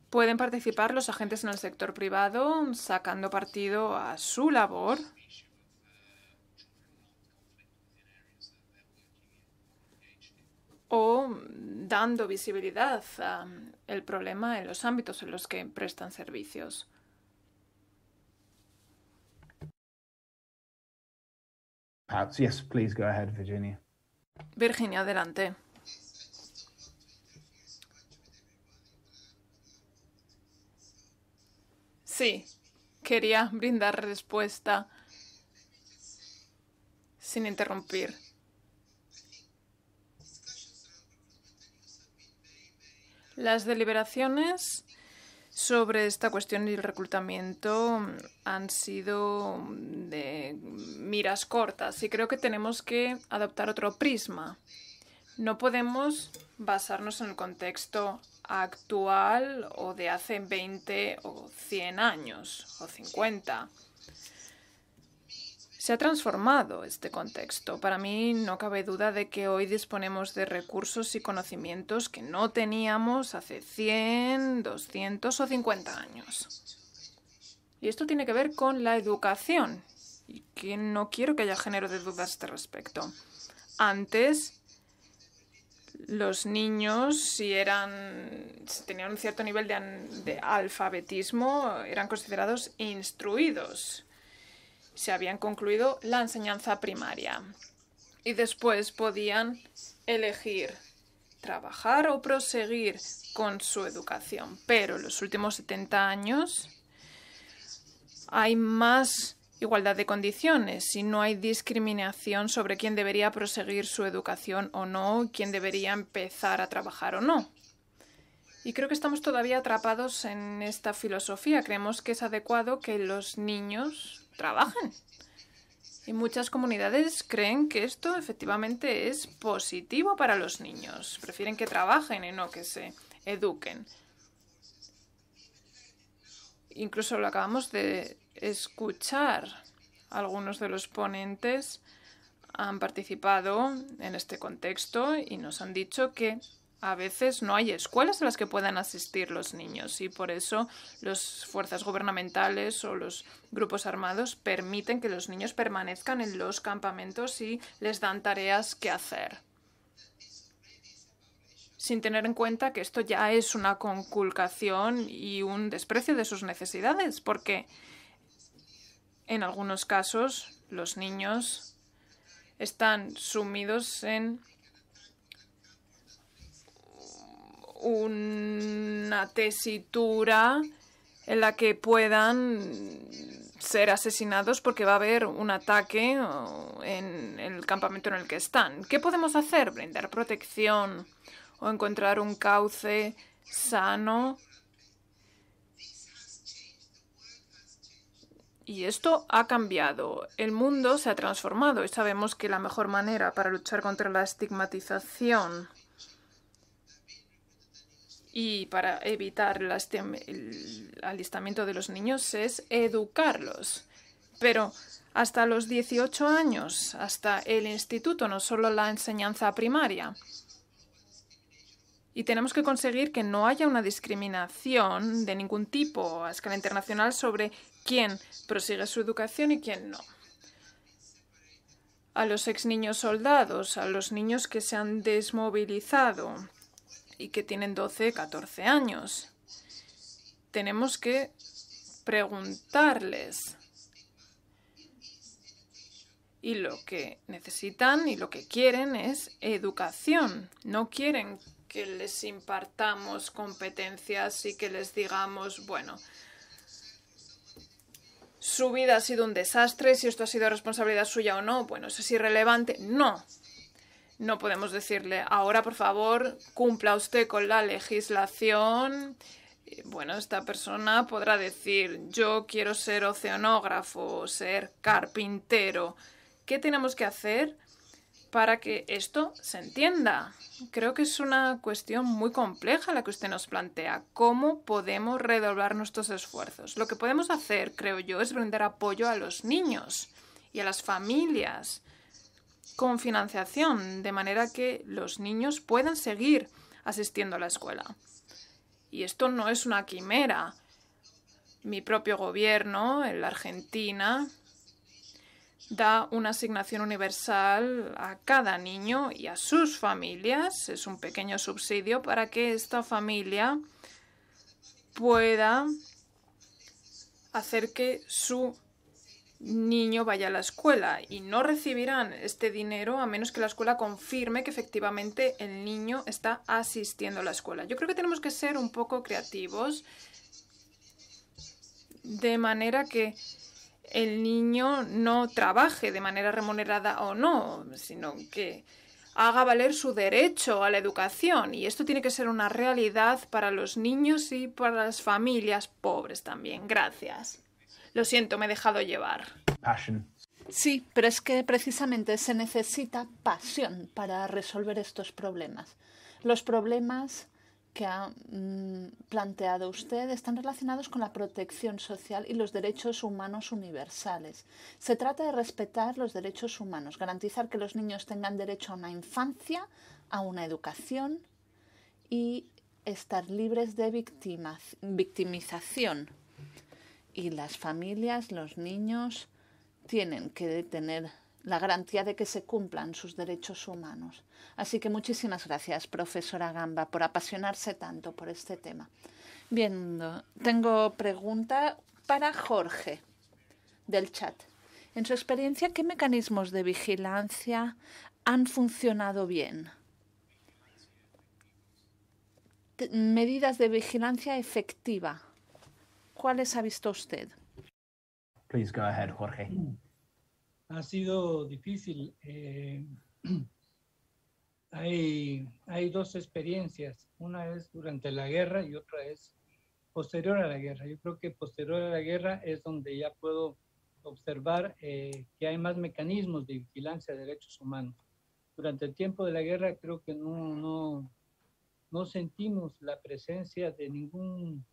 Speaker 5: pueden participar los agentes en el sector privado sacando partido a su labor? O dando visibilidad al problema en los ámbitos en los que prestan servicios.
Speaker 3: Yes, please go ahead, Virginia.
Speaker 5: Virginia, adelante. Sí, quería brindar respuesta sin interrumpir. Las deliberaciones sobre esta cuestión y el reclutamiento han sido de miras cortas y creo que tenemos que adoptar otro prisma. No podemos basarnos en el contexto actual o de hace 20 o 100 años o 50. Se ha transformado este contexto. Para mí no cabe duda de que hoy disponemos de recursos y conocimientos que no teníamos hace 100, 200 o 50 años. Y esto tiene que ver con la educación, y que no quiero que haya género de dudas a este respecto. Antes, los niños, si tenían un cierto nivel de alfabetismo, eran considerados instruidos. Se habían concluido la enseñanza primaria y después podían elegir trabajar o proseguir con su educación. Pero en los últimos 70 años hay más igualdad de condiciones y no hay discriminación sobre quién debería proseguir su educación o no, quién debería empezar a trabajar o no. Y creo que estamos todavía atrapados en esta filosofía. Creemos que es adecuado que los niños trabajen. Y muchas comunidades creen que esto efectivamente es positivo para los niños. Prefieren que trabajen y no que se eduquen. Incluso lo acabamos de escuchar. Algunos de los ponentes han participado en este contexto y nos han dicho que a veces no hay escuelas a las que puedan asistir los niños y por eso las fuerzas gubernamentales o los grupos armados permiten que los niños permanezcan en los campamentos y les dan tareas que hacer, sin tener en cuenta que esto ya es una conculcación y un desprecio de sus necesidades, porque en algunos casos los niños están sumidos en una tesitura en la que puedan ser asesinados porque va a haber un ataque en el campamento en el que están. ¿Qué podemos hacer? Brindar protección o encontrar un cauce sano. Y esto ha cambiado. El mundo se ha transformado y sabemos que la mejor manera para luchar contra la estigmatización y para evitar el alistamiento de los niños es educarlos. Pero hasta los 18 años, hasta el instituto, no solo la enseñanza primaria. Y tenemos que conseguir que no haya una discriminación de ningún tipo a escala internacional sobre quién prosigue su educación y quién no. A los ex niños soldados, a los niños que se han desmovilizado y que tienen 12, 14 años. Tenemos que preguntarles. Y lo que necesitan y lo que quieren es educación. No quieren que les impartamos competencias y que les digamos, bueno, su vida ha sido un desastre, si esto ha sido responsabilidad suya o no, bueno, eso es irrelevante. No. No podemos decirle, ahora por favor, cumpla usted con la legislación. Bueno, esta persona podrá decir, yo quiero ser oceanógrafo, ser carpintero. ¿Qué tenemos que hacer para que esto se entienda? Creo que es una cuestión muy compleja la que usted nos plantea. ¿Cómo podemos redoblar nuestros esfuerzos? Lo que podemos hacer, creo yo, es brindar apoyo a los niños y a las familias con financiación, de manera que los niños puedan seguir asistiendo a la escuela. Y esto no es una quimera. Mi propio gobierno, en la Argentina, da una asignación universal a cada niño y a sus familias. Es un pequeño subsidio para que esta familia pueda hacer que su niño vaya a la escuela, y no recibirán este dinero a menos que la escuela confirme que efectivamente el niño está asistiendo a la escuela. Yo creo que tenemos que ser un poco creativos de manera que el niño no trabaje de manera remunerada o no, sino que haga valer su derecho a la educación. Y esto tiene que ser una realidad para los niños y para las familias pobres también. Gracias. Lo siento, me he dejado llevar.
Speaker 3: Passion.
Speaker 1: Sí, pero es que precisamente se necesita pasión para resolver estos problemas. Los problemas que ha planteado usted están relacionados con la protección social y los derechos humanos universales. Se trata de respetar los derechos humanos, garantizar que los niños tengan derecho a una infancia, a una educación y estar libres de victimización. Y las familias, los niños, tienen que tener la garantía de que se cumplan sus derechos humanos. Así que muchísimas gracias, profesora Gamba, por apasionarse tanto por este tema. Bien, tengo pregunta para Jorge, del chat. En su experiencia, ¿qué mecanismos de vigilancia han funcionado bien? Medidas de vigilancia efectiva. ¿Cuáles ha visto usted?
Speaker 3: Please go ahead, Jorge.
Speaker 4: Ha sido difícil. Hay dos experiencias. Una es durante la guerra y otra es posterior a la guerra. Yo creo que posterior a la guerra es donde ya puedo observar que hay más mecanismos de vigilancia de derechos humanos. Durante el tiempo de la guerra creo que no sentimos la presencia de ningún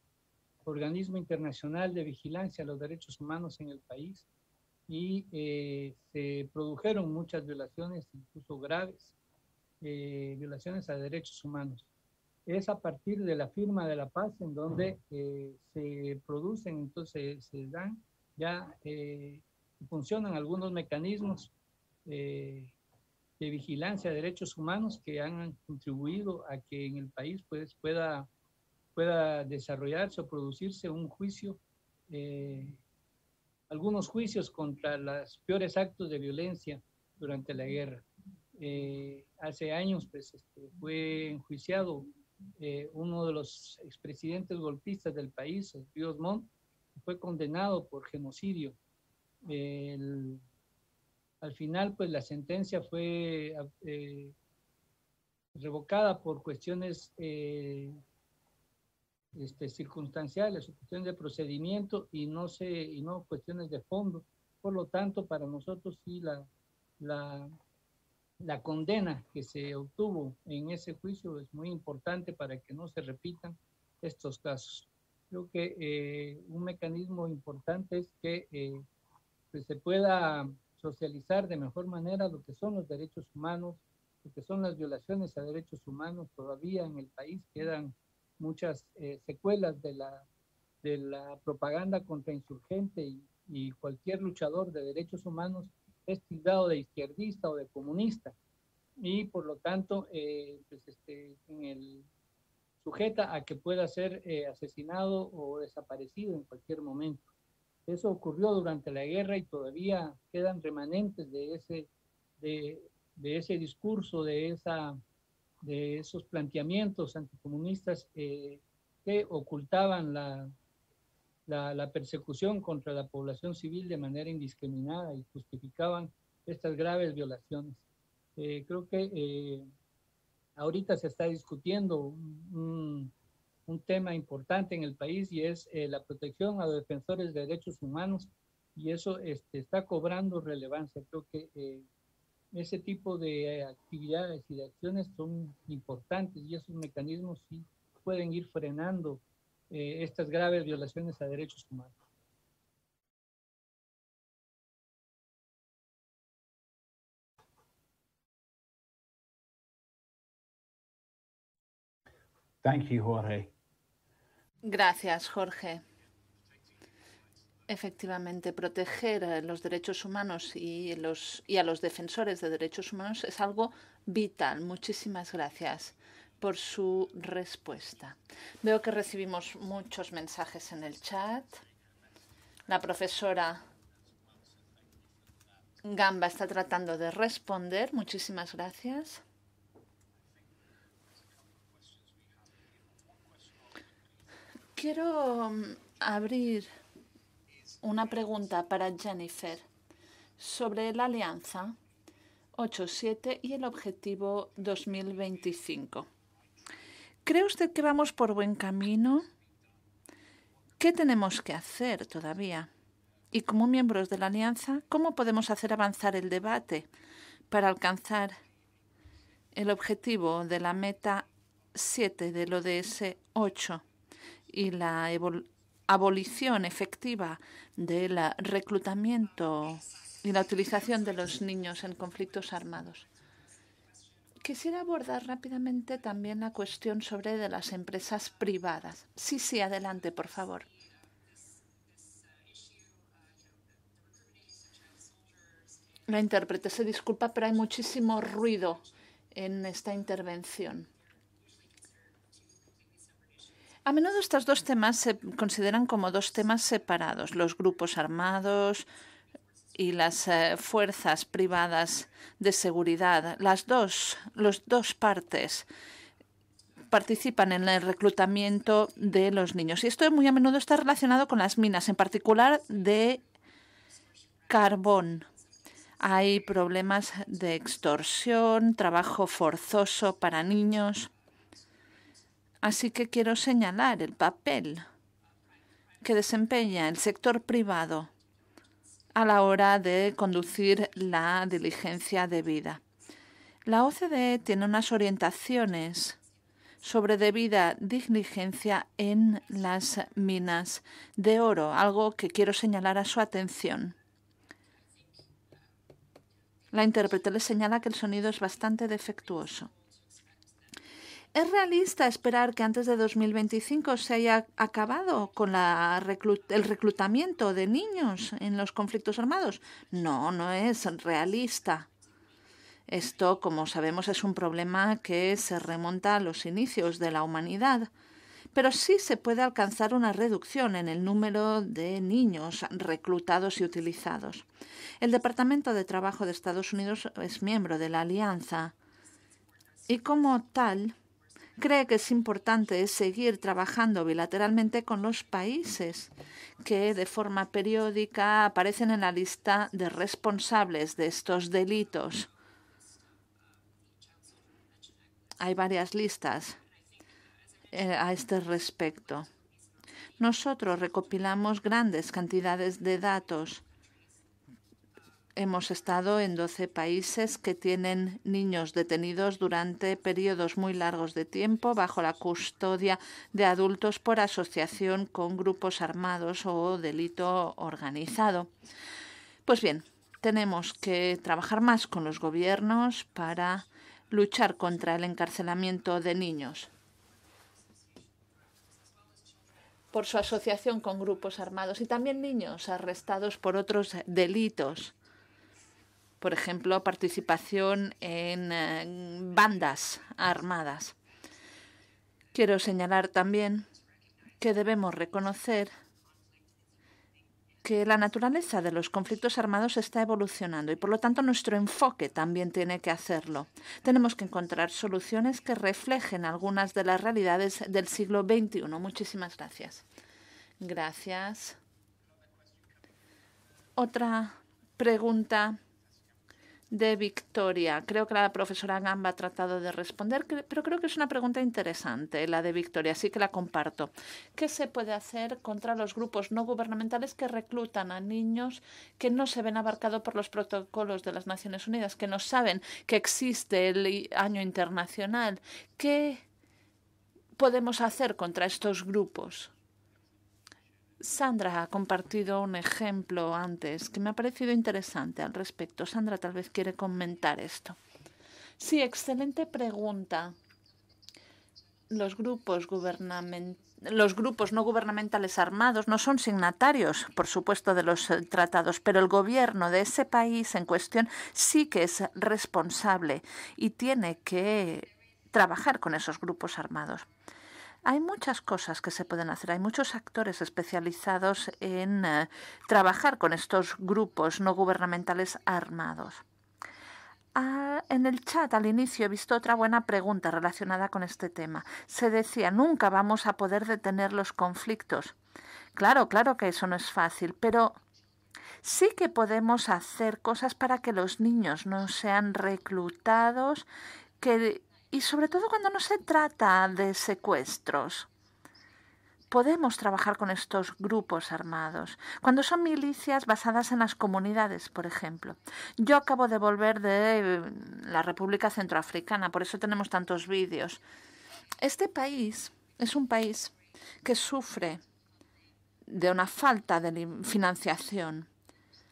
Speaker 4: organismo internacional de vigilancia a los derechos humanos en el país y se produjeron muchas violaciones, incluso graves, violaciones a derechos humanos. Es a partir de la firma de la paz en donde se producen, entonces se dan, ya funcionan algunos mecanismos de vigilancia de derechos humanos que han contribuido a que en el país pues, pueda desarrollarse o producirse un juicio, algunos juicios contra los peores actos de violencia durante la guerra. Hace años pues, fue enjuiciado uno de los expresidentes golpistas del país, Ríos Montt, fue condenado por genocidio. Al final, pues la sentencia fue revocada por cuestiones circunstanciales, cuestiones de procedimiento y no cuestiones de fondo. Por lo tanto, para nosotros sí la condena que se obtuvo en ese juicio es muy importante para que no se repitan estos casos. Creo que un mecanismo importante es que pues se pueda socializar de mejor manera lo que son los derechos humanos, lo que son las violaciones a derechos humanos. Todavía en el país quedan muchas secuelas de la propaganda contrainsurgente y cualquier luchador de derechos humanos es tildado de izquierdista o de comunista y por lo tanto sujeta a que pueda ser asesinado o desaparecido en cualquier momento. Eso ocurrió durante la guerra y todavía quedan remanentes de ese discurso, de esos planteamientos anticomunistas que ocultaban la persecución contra la población civil de manera indiscriminada y justificaban estas graves violaciones. Creo que ahorita se está discutiendo un tema importante en el país y es la protección a los defensores de derechos humanos y eso está cobrando relevancia. Creo que ese tipo de actividades y de acciones son importantes y esos mecanismos sí pueden ir frenando estas graves violaciones a derechos humanos.
Speaker 3: Thank you, Jorge.
Speaker 1: Gracias, Jorge. Efectivamente, proteger los derechos humanos y a los defensores de derechos humanos es algo vital. Muchísimas gracias por su respuesta. Veo que recibimos muchos mensajes en el chat. La profesora Gamba está tratando de responder. Muchísimas gracias. Quiero abrir una pregunta para Jennifer sobre la Alianza 8-7 y el objetivo 2025. ¿Cree usted que vamos por buen camino? ¿Qué tenemos que hacer todavía? Y como miembros de la Alianza, ¿cómo podemos hacer avanzar el debate para alcanzar el objetivo de la meta 7 del ODS 8 y la abolición efectiva del reclutamiento y la utilización de los niños en conflictos armados. Quisiera abordar rápidamente también la cuestión sobre de las empresas privadas. Sí, adelante, por favor. La intérprete se disculpa, pero hay muchísimo ruido en esta intervención. A menudo estos dos temas se consideran como dos temas separados, los grupos armados y las fuerzas privadas de seguridad. Las dos partes participan en el reclutamiento de los niños. Y esto muy a menudo está relacionado con las minas, en particular de carbón. Hay problemas de extorsión, trabajo forzoso para niños. Así que quiero señalar el papel que desempeña el sector privado a la hora de conducir la diligencia debida. La OCDE tiene unas orientaciones sobre debida diligencia en las minas de oro, algo que quiero señalar a su atención. La intérprete le señala que el sonido es bastante defectuoso. ¿Es realista esperar que antes de 2025 se haya acabado con el reclutamiento de niños en los conflictos armados? No, no es realista. Esto, como sabemos, es un problema que se remonta a los inicios de la humanidad. Pero sí se puede alcanzar una reducción en el número de niños reclutados y utilizados. El Departamento de Trabajo de Estados Unidos es miembro de la Alianza y, como tal, cree que es importante seguir trabajando bilateralmente con los países que de forma periódica aparecen en la lista de responsables de estos delitos. Hay varias listas a este respecto. Nosotros recopilamos grandes cantidades de datos. Hemos estado en 12 países que tienen niños detenidos durante periodos muy largos de tiempo bajo la custodia de adultos por asociación con grupos armados o delito organizado. Pues bien, tenemos que trabajar más con los gobiernos para luchar contra el encarcelamiento de niños por su asociación con grupos armados y también niños arrestados por otros delitos. Por ejemplo, participación en bandas armadas. Quiero señalar también que debemos reconocer que la naturaleza de los conflictos armados está evolucionando y, por lo tanto, nuestro enfoque también tiene que hacerlo. Tenemos que encontrar soluciones que reflejen algunas de las realidades del siglo XXI. Muchísimas gracias. Gracias. Otra pregunta de Victoria. Creo que la profesora Gamba ha tratado de responder, pero creo que es una pregunta interesante la de Victoria, así que la comparto. ¿Qué se puede hacer contra los grupos no gubernamentales que reclutan a niños que no se ven abarcados por los protocolos de las Naciones Unidas, que no saben que existe el año internacional? ¿Qué podemos hacer contra estos grupos? Sandra ha compartido un ejemplo antes que me ha parecido interesante al respecto. Sandra tal vez quiere comentar esto. Sí, excelente pregunta. Los grupos no gubernamentales armados no son signatarios, por supuesto, de los tratados, pero el gobierno de ese país en cuestión sí que es responsable y tiene que trabajar con esos grupos armados. Hay muchas cosas que se pueden hacer. Hay muchos actores especializados en trabajar con estos grupos no gubernamentales armados. En el chat al inicio he visto otra buena pregunta relacionada con este tema. Se decía, nunca vamos a poder detener los conflictos. Claro que eso no es fácil, pero sí que podemos hacer cosas para que los niños no sean reclutados, y sobre todo cuando no se trata de secuestros. Podemos trabajar con estos grupos armados. Cuando son milicias basadas en las comunidades, por ejemplo. Yo acabo de volver de la República Centroafricana, por eso tenemos tantos vídeos. Este país es un país que sufre de una falta de financiación.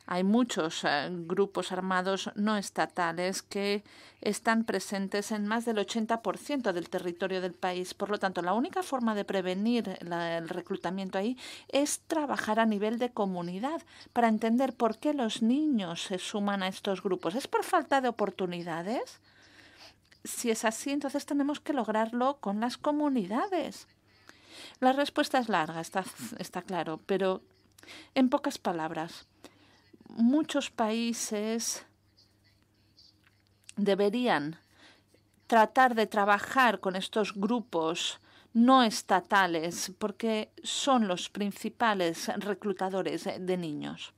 Speaker 1: Hay muchos grupos armados no estatales que están presentes en más del 80% del territorio del país. Por lo tanto, la única forma de prevenir el reclutamiento ahí es trabajar a nivel de comunidad para entender por qué los niños se suman a estos grupos. ¿Es por falta de oportunidades? Si es así, entonces tenemos que lograrlo con las comunidades. La respuesta es larga, está claro, pero en pocas palabras. Muchos países deberían tratar de trabajar con estos grupos no estatales porque son los principales reclutadores de niños.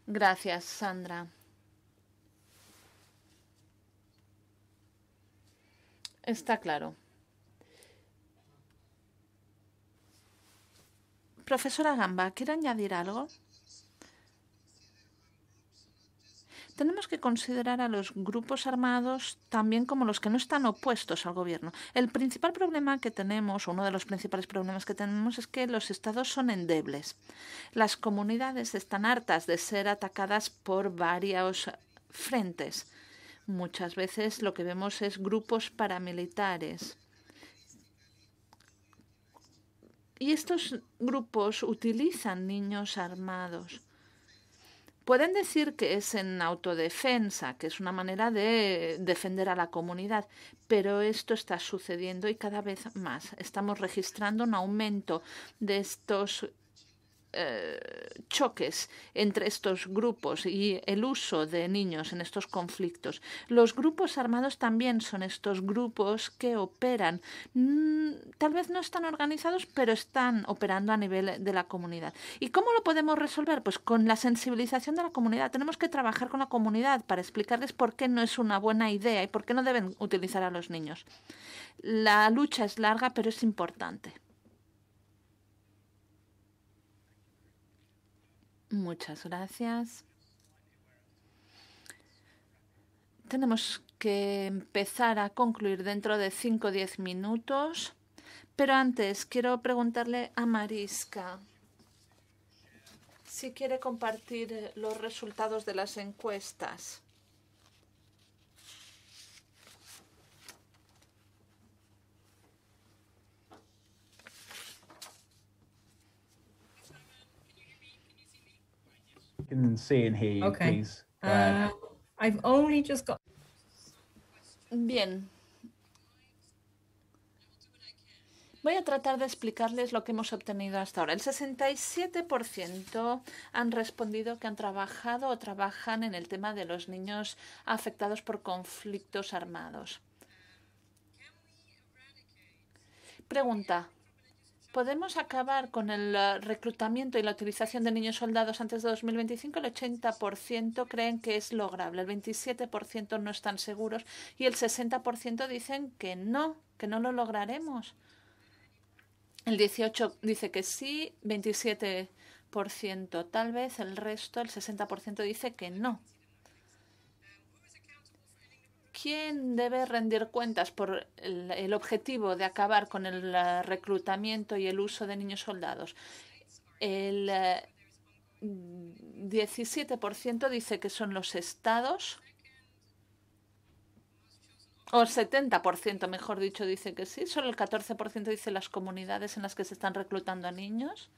Speaker 1: Gracias, Sandra. Está claro. Profesora Gamba, ¿quiere añadir algo? Tenemos que considerar a los grupos armados también como los que no están opuestos al gobierno. El principal problema que tenemos, uno de los principales problemas que tenemos, es que los estados son endebles. Las comunidades están hartas de ser atacadas por varios frentes. Muchas veces lo que vemos es grupos paramilitares. Y estos grupos utilizan niños armados. Pueden decir que es en autodefensa, que es una manera de defender a la comunidad, pero esto está sucediendo y cada vez más. Estamos registrando un aumento de estos choques entre estos grupos y el uso de niños en estos conflictos. Los grupos armados también son estos grupos que operan. Tal vez no están organizados, pero están operando a nivel de la comunidad. ¿Y cómo lo podemos resolver? Pues con la sensibilización de la comunidad. Tenemos que trabajar con la comunidad para explicarles por qué no es una buena idea y por qué no deben utilizar a los niños. La lucha es larga, pero es importante. Muchas gracias. Tenemos que empezar a concluir dentro de 5 o 10 minutos, pero antes quiero preguntarle a Mariska si quiere compartir los resultados de las encuestas.
Speaker 3: Can see and hear you,
Speaker 6: Okay.
Speaker 3: please. Go ahead.
Speaker 6: I've only just got.
Speaker 1: Bien. Voy a tratar de explicarles lo que hemos obtenido hasta ahora. El 67% han respondido que han trabajado o trabajan en el tema de los niños afectados por conflictos armados. Pregunta. ¿Podemos acabar con el reclutamiento y la utilización de niños soldados antes de 2025? El 80% creen que es lograble, el 27% no están seguros y el 60% dicen que no lo lograremos. El 18% dice que sí, 27% tal vez, el resto, el 60% dice que no. ¿Quién debe rendir cuentas por el objetivo de acabar con el reclutamiento y el uso de niños soldados? El 17% dice que son los estados, o el 70%, mejor dicho, dice que sí. Solo el 14% dice las comunidades en las que se están reclutando a niños.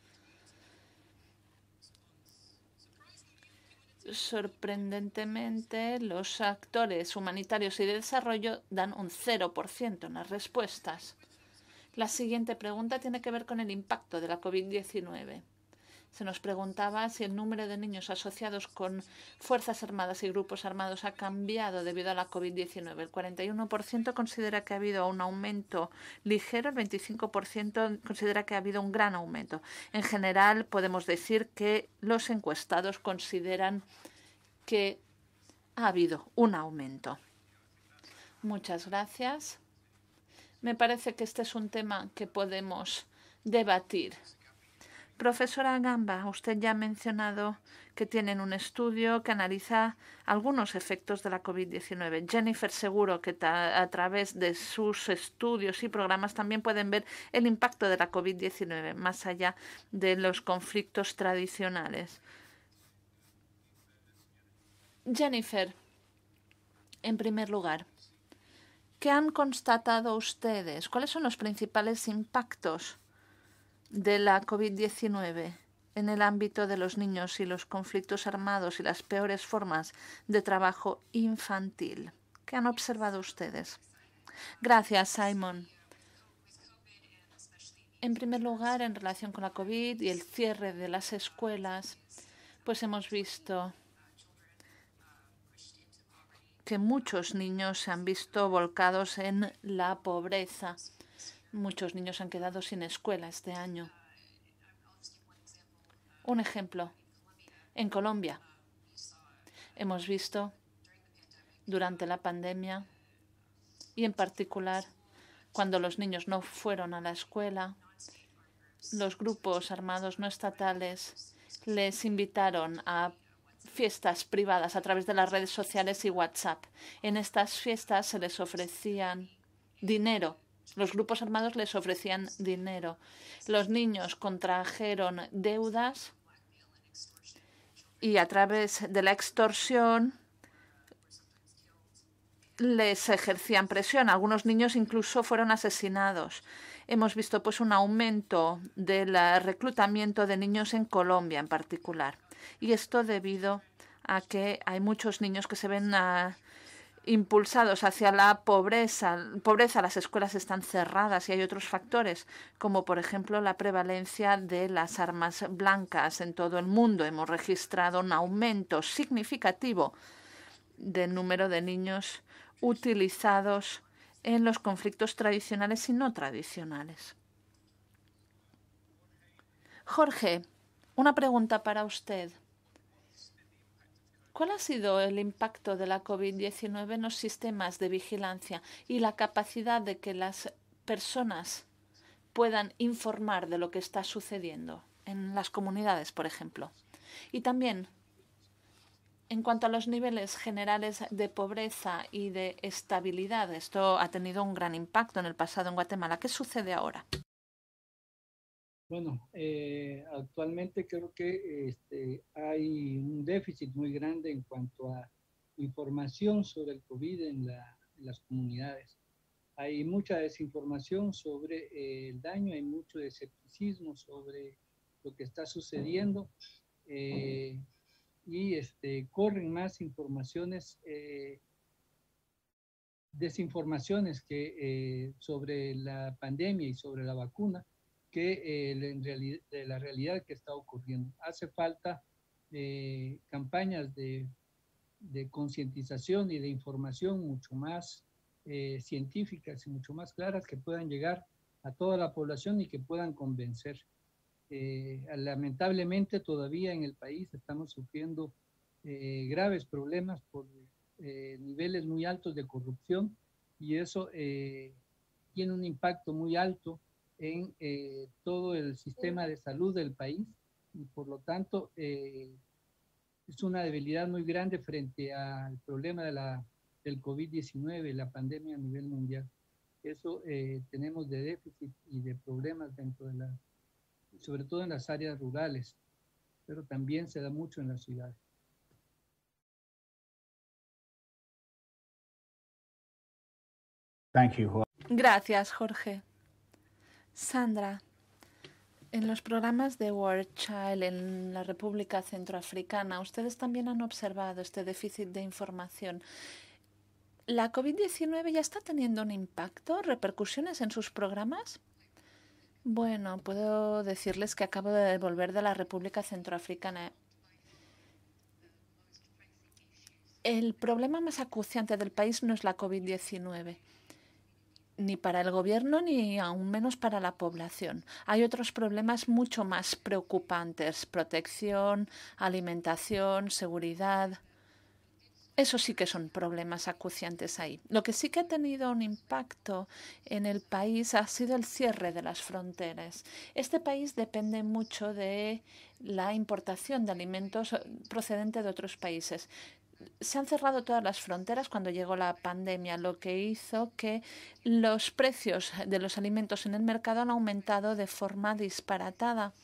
Speaker 1: Sorprendentemente, los actores humanitarios y de desarrollo dan un 0% en las respuestas. La siguiente pregunta tiene que ver con el impacto de la COVID-19. Se nos preguntaba si el número de niños asociados con fuerzas armadas y grupos armados ha cambiado debido a la COVID-19. El 41% considera que ha habido un aumento ligero, el 25% considera que ha habido un gran aumento. En general, podemos decir que los encuestados consideran que ha habido un aumento. Muchas gracias. Me parece que este es un tema que podemos debatir. Profesora Gamba, usted ya ha mencionado que tienen un estudio que analiza algunos efectos de la COVID-19. Jennifer, seguro que a través de sus estudios y programas también pueden ver el impacto de la COVID-19 más allá de los conflictos tradicionales. Jennifer, en primer lugar, ¿qué han constatado ustedes? ¿Cuáles son los principales impactos de la COVID-19 en el ámbito de los niños y los conflictos armados y las peores formas de trabajo infantil? ¿Qué han observado ustedes? Gracias, Simon. En primer lugar, en relación con la COVID y el cierre de las escuelas, pues hemos visto que muchos niños se han visto volcados en la pobreza. Muchos niños han quedado sin escuela este año. Un ejemplo, en Colombia hemos visto durante la pandemia y en particular cuando los niños no fueron a la escuela, los grupos armados no estatales les invitaron a fiestas privadas a través de las redes sociales y WhatsApp. En estas fiestas se les ofrecían dinero. Los grupos armados les ofrecían dinero. Los niños contrajeron deudas y a través de la extorsión les ejercían presión. Algunos niños incluso fueron asesinados. Hemos visto pues un aumento del reclutamiento de niños en Colombia en particular. Y esto debido a que hay muchos niños que se ven impulsados hacia la pobreza. Las escuelas están cerradas y hay otros factores, como por ejemplo la prevalencia de las armas blancas en todo el mundo. Hemos registrado un aumento significativo del número de niños utilizados en los conflictos tradicionales y no tradicionales. Jorge, una pregunta para usted. ¿Cuál ha sido el impacto de la COVID-19 en los sistemas de vigilancia y la capacidad de que las personas puedan informar de lo que está sucediendo en las comunidades, por ejemplo? Y también, en cuanto a los niveles generales de pobreza y de estabilidad, esto ha tenido un gran impacto en el pasado en Guatemala. ¿Qué sucede ahora?
Speaker 4: Bueno, actualmente creo que hay un déficit muy grande en cuanto a información sobre el COVID en las comunidades. Hay mucha desinformación sobre el daño, hay mucho escepticismo sobre lo que está sucediendo y corren más informaciones, desinformaciones que sobre la pandemia y sobre la vacuna, que de la realidad que está ocurriendo. Hace falta campañas de concientización y de información mucho más científicas y mucho más claras que puedan llegar a toda la población y que puedan convencer. Lamentablemente todavía en el país estamos sufriendo graves problemas por niveles muy altos de corrupción y eso tiene un impacto muy alto en todo el sistema de salud del país y por lo tanto es una debilidad muy grande frente al problema del COVID-19, la pandemia a nivel mundial. Eso tenemos de déficit y de problemas dentro de sobre todo en las áreas rurales, pero también se da mucho en las ciudades.
Speaker 3: Thank you.
Speaker 1: Gracias, Jorge. Sandra, en los programas de World Child en la República Centroafricana, ustedes también han observado este déficit de información. ¿La COVID-19 ya está teniendo un impacto, repercusiones en sus programas? Bueno, puedo decirles que acabo de volver de la República Centroafricana. El problema más acuciante del país no es la COVID-19. Ni para el gobierno ni aún menos para la población. Hay otros problemas mucho más preocupantes: protección, alimentación, seguridad. Eso sí que son problemas acuciantes ahí. Lo que sí que ha tenido un impacto en el país ha sido el cierre de las fronteras. Este país depende mucho de la importación de alimentos procedente de otros países. Se han cerrado todas las fronteras cuando llegó la pandemia, lo que hizo que los precios de los alimentos en el mercado han aumentado de forma disparatada.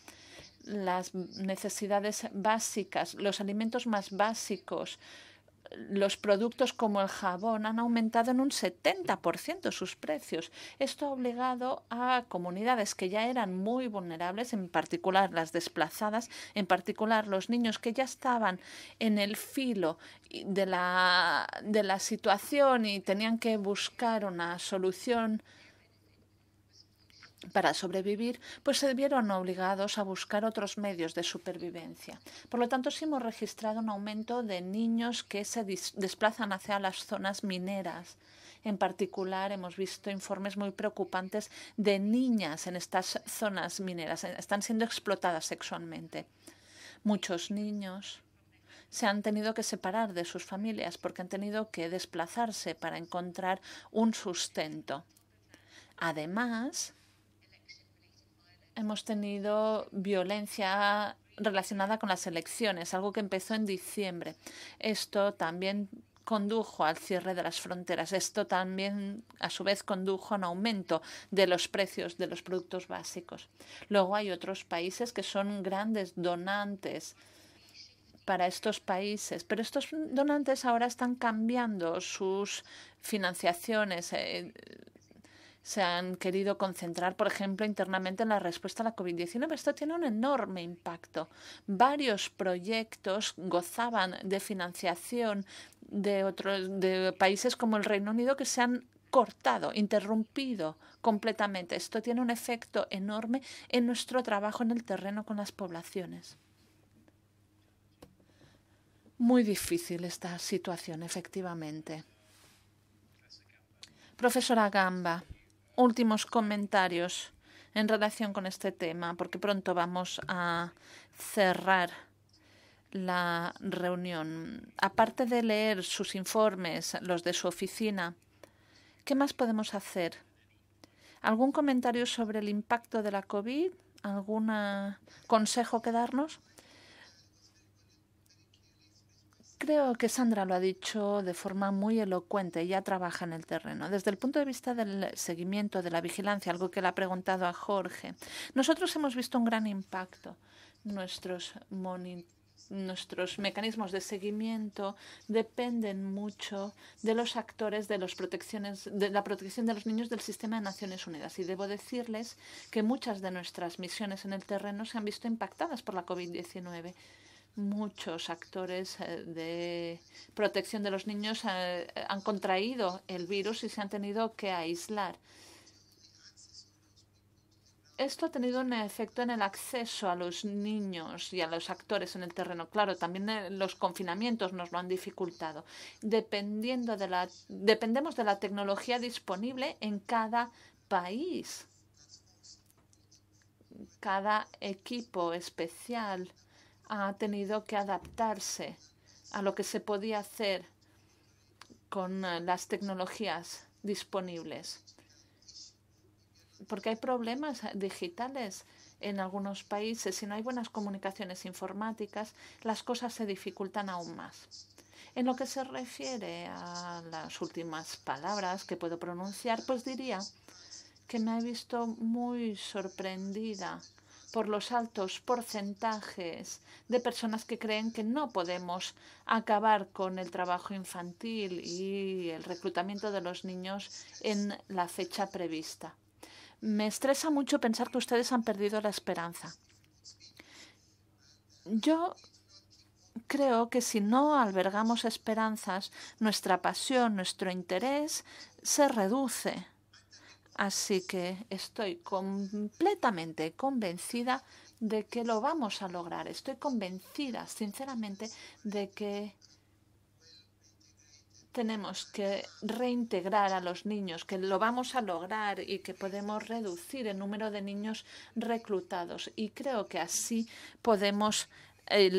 Speaker 1: Las necesidades básicas, los alimentos más básicos, los productos como el jabón han aumentado en un 70% sus precios. Esto ha obligado a comunidades que ya eran muy vulnerables, en particular las desplazadas, en particular los niños que ya estaban en el filo de la situación y tenían que buscar una solución para sobrevivir, pues se vieron obligados a buscar otros medios de supervivencia. Por lo tanto, sí hemos registrado un aumento de niños que se desplazan hacia las zonas mineras. En particular, hemos visto informes muy preocupantes de niñas en estas zonas mineras. Están siendo explotadas sexualmente. Muchos niños se han tenido que separar de sus familias porque han tenido que desplazarse para encontrar un sustento. Además, hemos tenido violencia relacionada con las elecciones, algo que empezó en diciembre. Esto también condujo al cierre de las fronteras. Esto también, a su vez, condujo a un aumento de los precios de los productos básicos. Luego hay otros países que son grandes donantes para estos países, pero estos donantes ahora están cambiando sus financiaciones. Se han querido concentrar, por ejemplo, internamente en la respuesta a la COVID-19. Esto tiene un enorme impacto. Varios proyectos gozaban de financiación de países como el Reino Unido que se han cortado, interrumpido completamente. Esto tiene un efecto enorme en nuestro trabajo en el terreno con las poblaciones. Muy difícil esta situación, efectivamente. Profesora Gamba, últimos comentarios en relación con este tema, porque pronto vamos a cerrar la reunión. Aparte de leer sus informes, los de su oficina, ¿qué más podemos hacer? ¿Algún comentario sobre el impacto de la COVID? ¿Algún consejo que darnos? Creo que Sandra lo ha dicho de forma muy elocuente. Ella trabaja en el terreno. Desde el punto de vista del seguimiento, de la vigilancia, algo que le ha preguntado a Jorge, nosotros hemos visto un gran impacto. Nuestros mecanismos de seguimiento dependen mucho de los actores de la protección de los niños del sistema de Naciones Unidas. Y debo decirles que muchas de nuestras misiones en el terreno se han visto impactadas por la COVID-19. Muchos actores de protección de los niños han contraído el virus y se han tenido que aislar. Esto ha tenido un efecto en el acceso a los niños y a los actores en el terreno. Claro, también los confinamientos nos lo han dificultado. Dependemos de la tecnología disponible en cada país. Cada equipo especial ha tenido que adaptarse a lo que se podía hacer con las tecnologías disponibles. Porque hay problemas digitales en algunos países. Si no hay buenas comunicaciones informáticas, las cosas se dificultan aún más. En lo que se refiere a las últimas palabras que puedo pronunciar, pues diría que me he visto muy sorprendida por los altos porcentajes de personas que creen que no podemos acabar con el trabajo infantil y el reclutamiento de los niños en la fecha prevista. Me estresa mucho pensar que ustedes han perdido la esperanza. Yo creo que si no albergamos esperanzas, nuestra pasión, nuestro interés se reduce. Así que estoy completamente convencida de que lo vamos a lograr. Estoy convencida, sinceramente, de que tenemos que reintegrar a los niños, que lo vamos a lograr y que podemos reducir el número de niños reclutados. Y creo que así podemos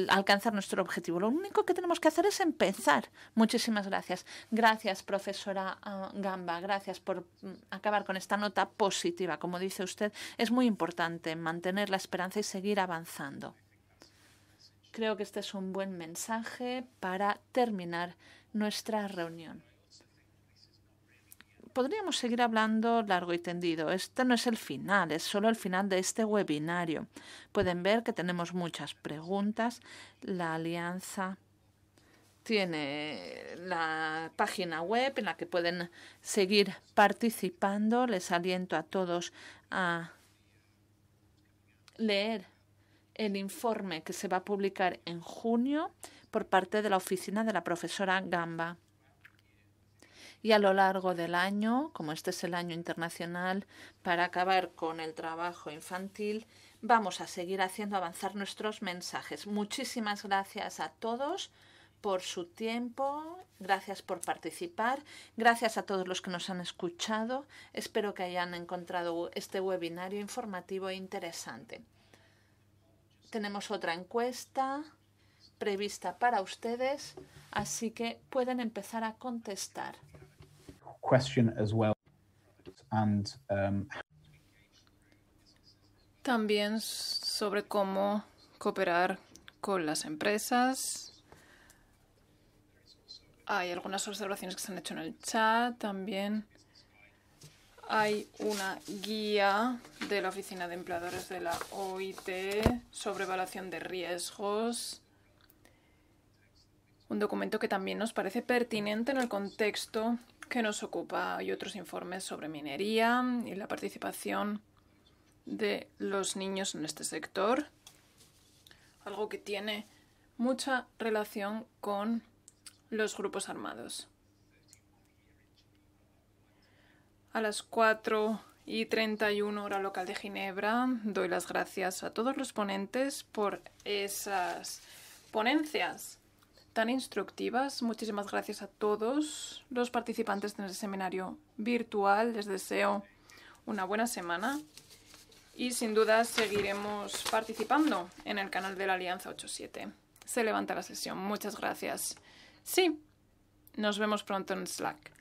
Speaker 1: alcanzar nuestro objetivo. Lo único que tenemos que hacer es empezar. Muchísimas gracias. Gracias, profesora Gamba. Gracias por acabar con esta nota positiva. Como dice usted, es muy importante mantener la esperanza y seguir avanzando. Creo que este es un buen mensaje para terminar nuestra reunión. Podríamos seguir hablando largo y tendido. Este no es el final, es solo el final de este webinario. Pueden ver que tenemos muchas preguntas. La alianza tiene la página web en la que pueden seguir participando. Les aliento a todos a leer el informe que se va a publicar en junio por parte de la oficina de la profesora Gamba. Y a lo largo del año, como este es el año internacional para acabar con el trabajo infantil, vamos a seguir haciendo avanzar nuestros mensajes. Muchísimas gracias a todos por su tiempo, gracias por participar, gracias a todos los que nos han escuchado. Espero que hayan encontrado este webinario informativo e interesante. Tenemos otra encuesta prevista para ustedes, así que pueden empezar a contestar.
Speaker 3: Question as well. And
Speaker 5: también sobre cómo cooperar con las empresas. Hay algunas observaciones que se han hecho en el chat. También hay una guía de la Oficina de Empleadores de la OIT sobre evaluación de riesgos. Un documento que también nos parece pertinente en el contexto que nos ocupa. Hay otros informes sobre minería y la participación de los niños en este sector. Algo que tiene mucha relación con los grupos armados. A las 4:31 hora local de Ginebra, doy las gracias a todos los ponentes por esas ponencias tan instructivas. Muchísimas gracias a todos los participantes en el seminario virtual. Les deseo una buena semana y sin duda seguiremos participando en el canal de la Alianza 8-7. Se levanta la sesión. Muchas gracias. Sí, nos vemos pronto en Slack.